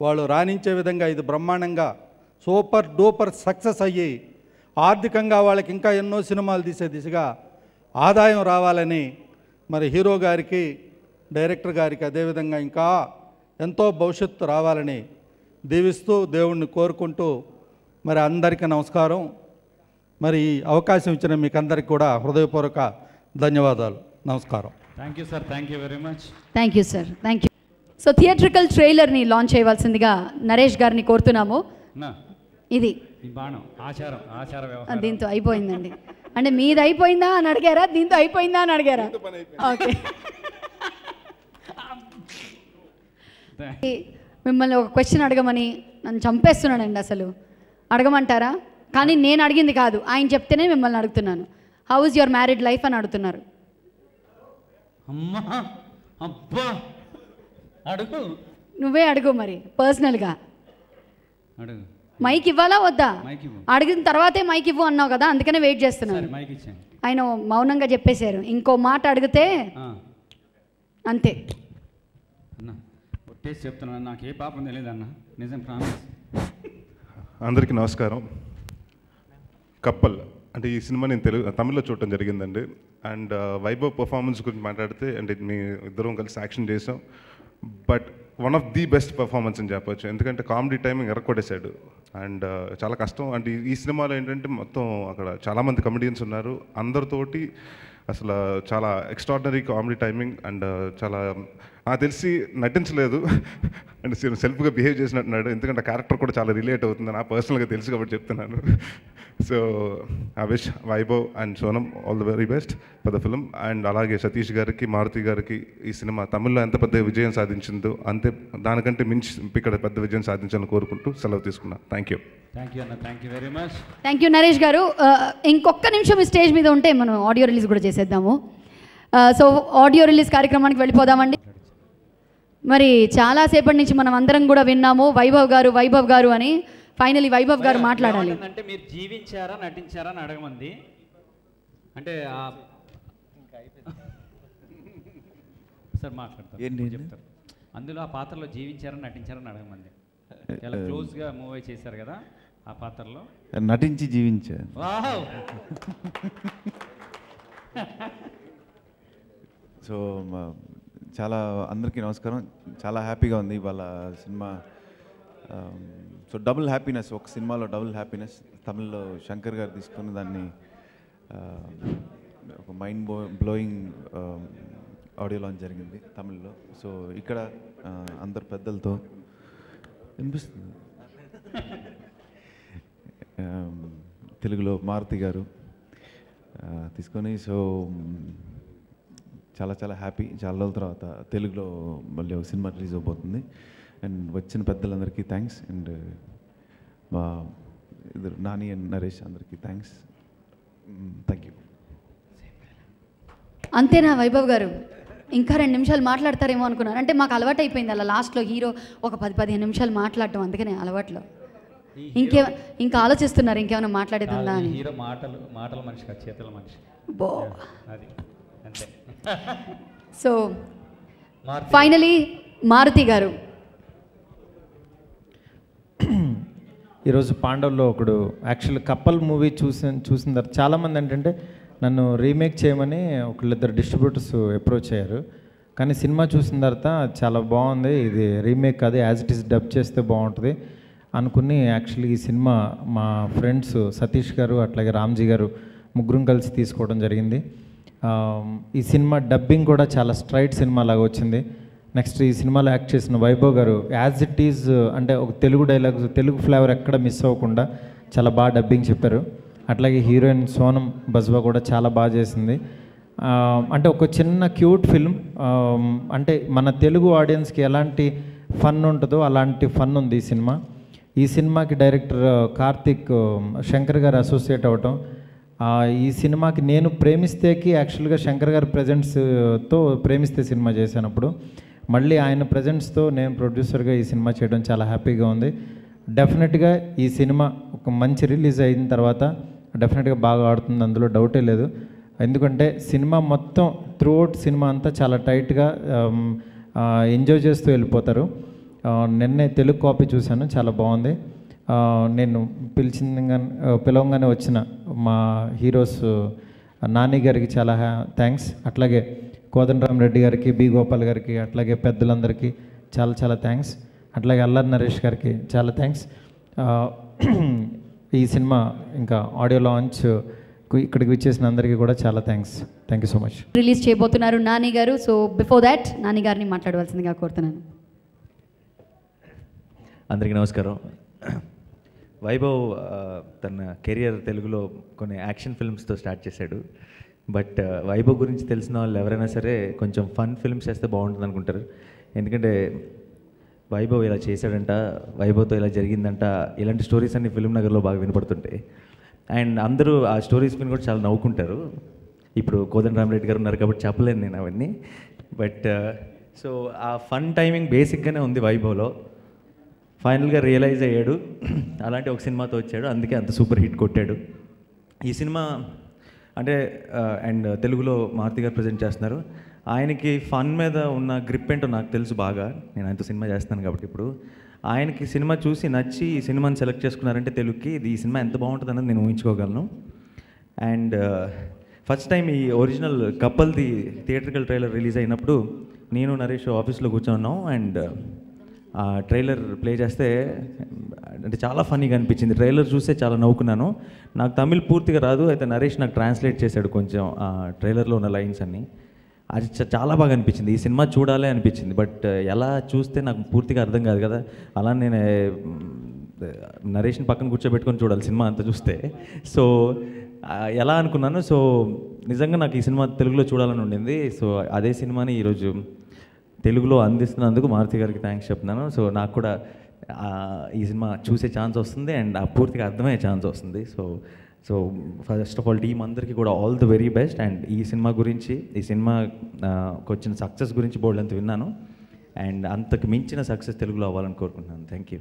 వాళ్ళు రాణించే విధంగా ఇది బ్రహ్మాండంగా సూపర్ డూపర్ సక్సెస్ అయ్యి ఆర్థికంగా వాళ్ళకి ఇంకా ఎన్నో సినిమాలు తీసే దిశగా ఆదాయం రావాలని మరి హీరో గారికి, డైరెక్టర్ గారికి అదేవిధంగా ఇంకా ఎంతో భవిష్యత్తు రావాలని దీవిస్తూ దేవుణ్ణి కోరుకుంటూ మరి అందరికీ నమస్కారం. మరి ఈ అవకాశం ఇచ్చిన మీకు అందరికీ కూడా హృదయపూర్వక ధన్యవాదాలు. నమస్కారం. Thank you sir, thank you very much. Thank you sir, thank you. So theatrical ట్రైలర్ని లాంచ్ చేయవలసిందిగా నరేష్ గారిని కోరుతున్నాము. ఇది ఆచారం దీంతో అయిపోయిందండి. అంటే మీది అయిపోయిందా అని అడిగారా, దీంతో అయిపోయిందా అని అడిగారా? ఓకే. మిమ్మల్ని ఒక క్వశ్చన్ అడగమని నన్ను చంపేస్తున్నానండి. అసలు అడగమంటారా? కానీ నేను అడిగింది కాదు, ఆయన చెప్తేనే మిమ్మల్ని అడుగుతున్నాను. How is your married life అని అడుగుతున్నారు. అడుగు, నువ్వే అడుగు మరి పర్సనల్గా. మైక్ ఇవ్వాలా వద్దా? అడిగిన తర్వాతే మైక్ ఇవ్వు అన్నావు కదా, అందుకనే వెయిట్ చేస్తున్నాను. ఆయన మౌనంగా చెప్పేశారు. ఇంకో మాట అడిగితే అంతే. చెప్తున్నాను, నాకు ఏ పాపం తెలియదు అన్న, నిజం ప్రామిస్. అందరికీ నమస్కారం. కప్పల్ అంటే ఈ సినిమా నేను తమిళ్లో చూడటం జరిగిందండి. అండ్ వైభవ్ పర్ఫార్మెన్స్ గురించి మాట్లాడితే అంటే మీ ఇద్దరం కలిసి యాక్షన్ చేసాం. But one of the best performance అని చెప్పొచ్చు. ఎందుకంటే కామెడీ టైమింగ్ ఎరకొట్టేశాడు. అండ్ చాలా కష్టం. అంటే ఈ సినిమాలో ఏంటంటే మొత్తం అక్కడ చాలామంది కమెడియన్స్ ఉన్నారు. అందరితోటి అసలు చాలా ఎక్స్ట్రాడినరీ కామెడీ టైమింగ్. అండ్ చాలా నాకు తెలిసి నటించలేదు అండ్ సెల్ఫ్గా బిహేవ్ చేసినట్టున్నాడు. ఎందుకంటే క్యారెక్టర్ కూడా చాలా రిలేట్ అవుతుంది, నా పర్సనల్గా తెలుసు కాబట్టి చెప్తున్నాను. So I wish Vaibhav and Sonam all the very best for the film. And అలాగే సతీష్ గారికి, మారుతి గారికి ఈ సినిమా తమిళ్లో ఎంత పెద్ద విజయం సాధించిందో అంతే దానికంటే మించి ఇక్కడ పెద్ద విజయం సాధించాలని కోరుకుంటూ సెలవు తీసుకున్నాను. Thank you. థ్యాంక్ యూ అన్న, thank you very much. Thank you Naresh గారు. ఇంకొక నిమిషం ఈ స్టేజ్ మీద ఉంటే మనం ఆడియో రిలీజ్ కూడా చేసేద్దాము. సో ఆడియో రిలీజ్ కార్యక్రమానికి వెళ్ళిపోదామండి. మరి చాలాసేపటి నుంచి మనం అందరం కూడా విన్నాము వైభవ్ గారు అని. ఫైనలీ వైభవ్ గారు మాట్లాడాలి. అంటే మీరు జీవించారా నటించారా అని అడగమంది. అంటే సార్ మాట్లాడతారు, చెప్తారు. అందులో ఆ పాత్రలో జీవించారా నటించారా అని అడగమంది. చాలా క్లోజ్గా మూవ్ అయి చేశారు కదా ఆ పాత్రలో. నటించి జీవించారు. సో చాలా అందరికీ నమస్కారం. చాలా హ్యాపీగా ఉంది ఇవాళ సినిమా. సో డబుల్ హ్యాపీనెస్, ఒక సినిమాలో డబుల్ హ్యాపీనెస్. తమిళ్లో శంకర్ గారు తీసుకుని దాన్ని ఒక మైండ్ బ్లోయింగ్ ఆడియో లాంచ్ జరిగింది తమిళ్లో. సో ఇక్కడ అందరు పెద్దలతో వినిపిస్తుంది. తెలుగులో మారుతి గారు తీసుకొని, సో చాలా చాలా హ్యాపీ. చాలా రోజుల తర్వాత తెలుగులో మళ్ళీ ఒక సినిమా రిలీజ్ అవబోతుంది. అండ్ వచ్చిన పెద్దలందరికీ థ్యాంక్స్. అండ్ మా ఇద్దరు నాని అండ్ నరేష్ అందరికీ థ్యాంక్స్. Thank you. అంతేనా వైభవ్ గారు? ఇంకా 2 నిమిషాలు మాట్లాడతారేమో అనుకున్నాను. అంటే మాకు అలవాటు అయిపోయింది అలా లాస్ట్లో హీరో ఒక 10-15 నిమిషాలు మాట్లాడటం, అందుకనే అలవాట్లో. ఇంకా ఆలోచిస్తున్నారు ఇంకేమైనా మాట్లాడేది ఉందా అని. హీరో మాటల మనిషి కాదు, చేతుల మనిషి. బో అది అంతే. సో ఫైనలీ మారుతి గారు, ఈరోజు పాండవుల్లో ఒకడు యాక్చువల్ కప్పల్ మూవీ చూసిన తర్వాత చాలామంది ఏంటంటే నన్ను రీమేక్ చేయమని ఒకళ్ళిద్దరు డిస్ట్రిబ్యూటర్స్ అప్రోచ్ అయ్యారు. కానీ సినిమా చూసిన తర్వాత చాలా బాగుంది, ఇది రీమేక్ కాదు యాజ్ ఇట్ ఈస్ డబ్ చేస్తే బాగుంటుంది అనుకుని యాక్చువల్లీ ఈ సినిమా మా ఫ్రెండ్స్ సతీష్ గారు అట్లాగే రామ్జీ గారు ముగ్గురం కలిసి తీసుకోవడం జరిగింది. ఈ సినిమా డబ్బింగ్ కూడా చాలా స్ట్రైట్ సినిమా లాగా వచ్చింది. నెక్స్ట్ ఈ సినిమాలో యాక్ట్ చేసిన వైభవ్ గారు యాజ్ ఇట్ ఈజ్ అంటే ఒక తెలుగు డైలాగ్స్, తెలుగు ఫ్లేవర్ ఎక్కడ మిస్ అవ్వకుండా చాలా బాగా డబ్బింగ్ చెప్పారు. అట్లాగే హీరోయిన్ సోనం బజ్వా కూడా చాలా బాగా చేసింది. అంటే ఒక చిన్న క్యూట్ ఫిల్మ్, అంటే మన తెలుగు ఆడియన్స్కి ఎలాంటి ఫన్ ఉంటుందో అలాంటి ఫన్ ఉంది ఈ సినిమా. ఈ సినిమాకి డైరెక్టర్ కార్తిక్ శంకర్ గారు అసోసియేట్ అవ్వటం, ఈ సినిమాకి నేను ప్రేమిస్తేకి యాక్చువల్గా శంకర్ గారి ప్రజెంట్స్తో ప్రేమిస్తే సినిమా చేశానప్పుడు మళ్ళీ ఆయన ప్రజెంట్స్తో నేను ప్రొడ్యూసర్గా ఈ సినిమా చేయడం చాలా హ్యాపీగా ఉంది. డెఫినెట్గా ఈ సినిమా ఒక మంచి రిలీజ్ అయిన తర్వాత డెఫినెట్గా బాగా ఆడుతుంది, అందులో డౌటే లేదు. ఎందుకంటే సినిమా మొత్తం త్రూఅవుట్ సినిమా అంతా చాలా టైట్గా ఎంజాయ్ చేస్తూ వెళ్ళిపోతారు. నిన్నే తెలుగు కాపీ చూశాను, చాలా బాగుంది. నేను పిలవంగానే వచ్చిన మా హీరోస్ నాని గారికి చాలా థ్యాంక్స్, అట్లాగే కోదండరామరెడ్డి గారికి, బి గోపాల్ గారికి, అట్లాగే పెద్దలందరికీ చాలా చాలా థ్యాంక్స్, అట్లాగే అల్లరి నరేష్ గారికి చాలా థ్యాంక్స్. ఈ సినిమా ఇంకా ఆడియో లాంచ్ ఇక్కడికి విచ్చేసిన అందరికీ కూడా చాలా thanks. Thank you so much. Release చేయబోతున్నారు నాని గారు. సో బిఫోర్ దాట్ నాని గారిని మాట్లాడవలసిందిగా కోరుతున్నాను. అందరికీ నమస్కారం. వైభవ్ తన కెరియర్ తెలుగులో కొన్ని యాక్షన్ ఫిల్మ్స్తో స్టార్ట్ చేశాడు. బట్ వైభవ్ గురించి తెలిసిన వాళ్ళు ఎవరైనా సరే కొంచెం ఫన్ ఫిల్మ్స్ చేస్తే బాగుంటుంది అనుకుంటారు. ఎందుకంటే వైభవ్ ఇలా చేశాడంట, వైభవ్తో ఇలా జరిగిందంట, ఇలాంటి స్టోరీస్ అన్ని ఫిల్మ్ నగర్లో బాగా వినపడుతుంటాయి. అండ్ అందరూ ఆ స్టోరీస్ విని కూడా చాలా నవ్వుకుంటారు. ఇప్పుడు కోదండరామరెడ్డి గారు ఉన్నారు కాబట్టి చెప్పలేను నేను అవన్నీ. బట్ సో ఆ ఫన్ టైమింగ్ బేసిక్గానే ఉంది వైభవ్లో. ఫైనల్గా రియలైజ్ అయ్యాడు, అలాంటి ఒక సినిమాతో వచ్చాడు, అందుకే అంత సూపర్ హిట్ కొట్టాడు. ఈ సినిమా అంటే అండ్ తెలుగులో మారుతి గారు ప్రజెంట్ చేస్తున్నారు. ఆయనకి ఫన్ మీద ఉన్న గ్రిప్ ఏంటో నాకు తెలుసు బాగా, నేను ఆయనతో సినిమా చేస్తాను కాబట్టి. ఇప్పుడు ఆయనకి సినిమా చూసి నచ్చి ఈ సినిమాని సెలెక్ట్ చేసుకున్నారంటే తెలుగుకి ఈ సినిమా ఎంత బాగుంటుంది అన్నది నేను ఊహించుకోగలను. అండ్ ఫస్ట్ టైం ఈ ఒరిజినల్ కపుల్ది థియేట్రికల్ ట్రైలర్ రిలీజ్ అయినప్పుడు నేను నరేష్ ఆఫీస్లో కూర్చోన్నాం. అండ్ ఆ ట్రైలర్ ప్లే చేస్తే అంటే చాలా ఫన్నీగా అనిపించింది. ట్రైలర్ చూస్తే చాలా నవ్వుకున్నాను. నాకు తమిళ్ పూర్తిగా రాదు, అయితే నరేష్ నాకు ట్రాన్స్లేట్ చేశాడు కొంచెం ఆ ట్రైలర్లో ఉన్న లైన్స్ అన్నీ. అది చాలా బాగా అనిపించింది. ఈ సినిమా చూడాలి అనిపించింది. బట్ ఎలా చూస్తే నాకు పూర్తిగా అర్థం కాదు కదా, అలా నేను నరేష్ని పక్కన కూర్చోబెట్టుకొని చూడాలి సినిమా అంతా చూస్తే. సో ఎలా అనుకున్నాను. సో నిజంగా నాకు ఈ సినిమా తెలుగులో చూడాలని ఉండింది. సో అదే సినిమాని ఈరోజు తెలుగులో అందిస్తున్నందుకు మారుతి గారికి థ్యాంక్స్ చెప్తున్నాను. సో నాకు కూడా ఈ సినిమా చూసే ఛాన్స్ వస్తుంది అండ్ పూర్తిగా అర్థమయ్యే ఛాన్స్ వస్తుంది. So first of all team అందరికీ కూడా all the very best. And ఈ సినిమా గురించి, ఈ సినిమాకి వచ్చిన సక్సెస్ గురించి బోల్డ్ అంత విన్నాను. అండ్ అంతకు మించిన సక్సెస్ తెలుగులో అవ్వాలని కోరుకుంటున్నాను. Thank you.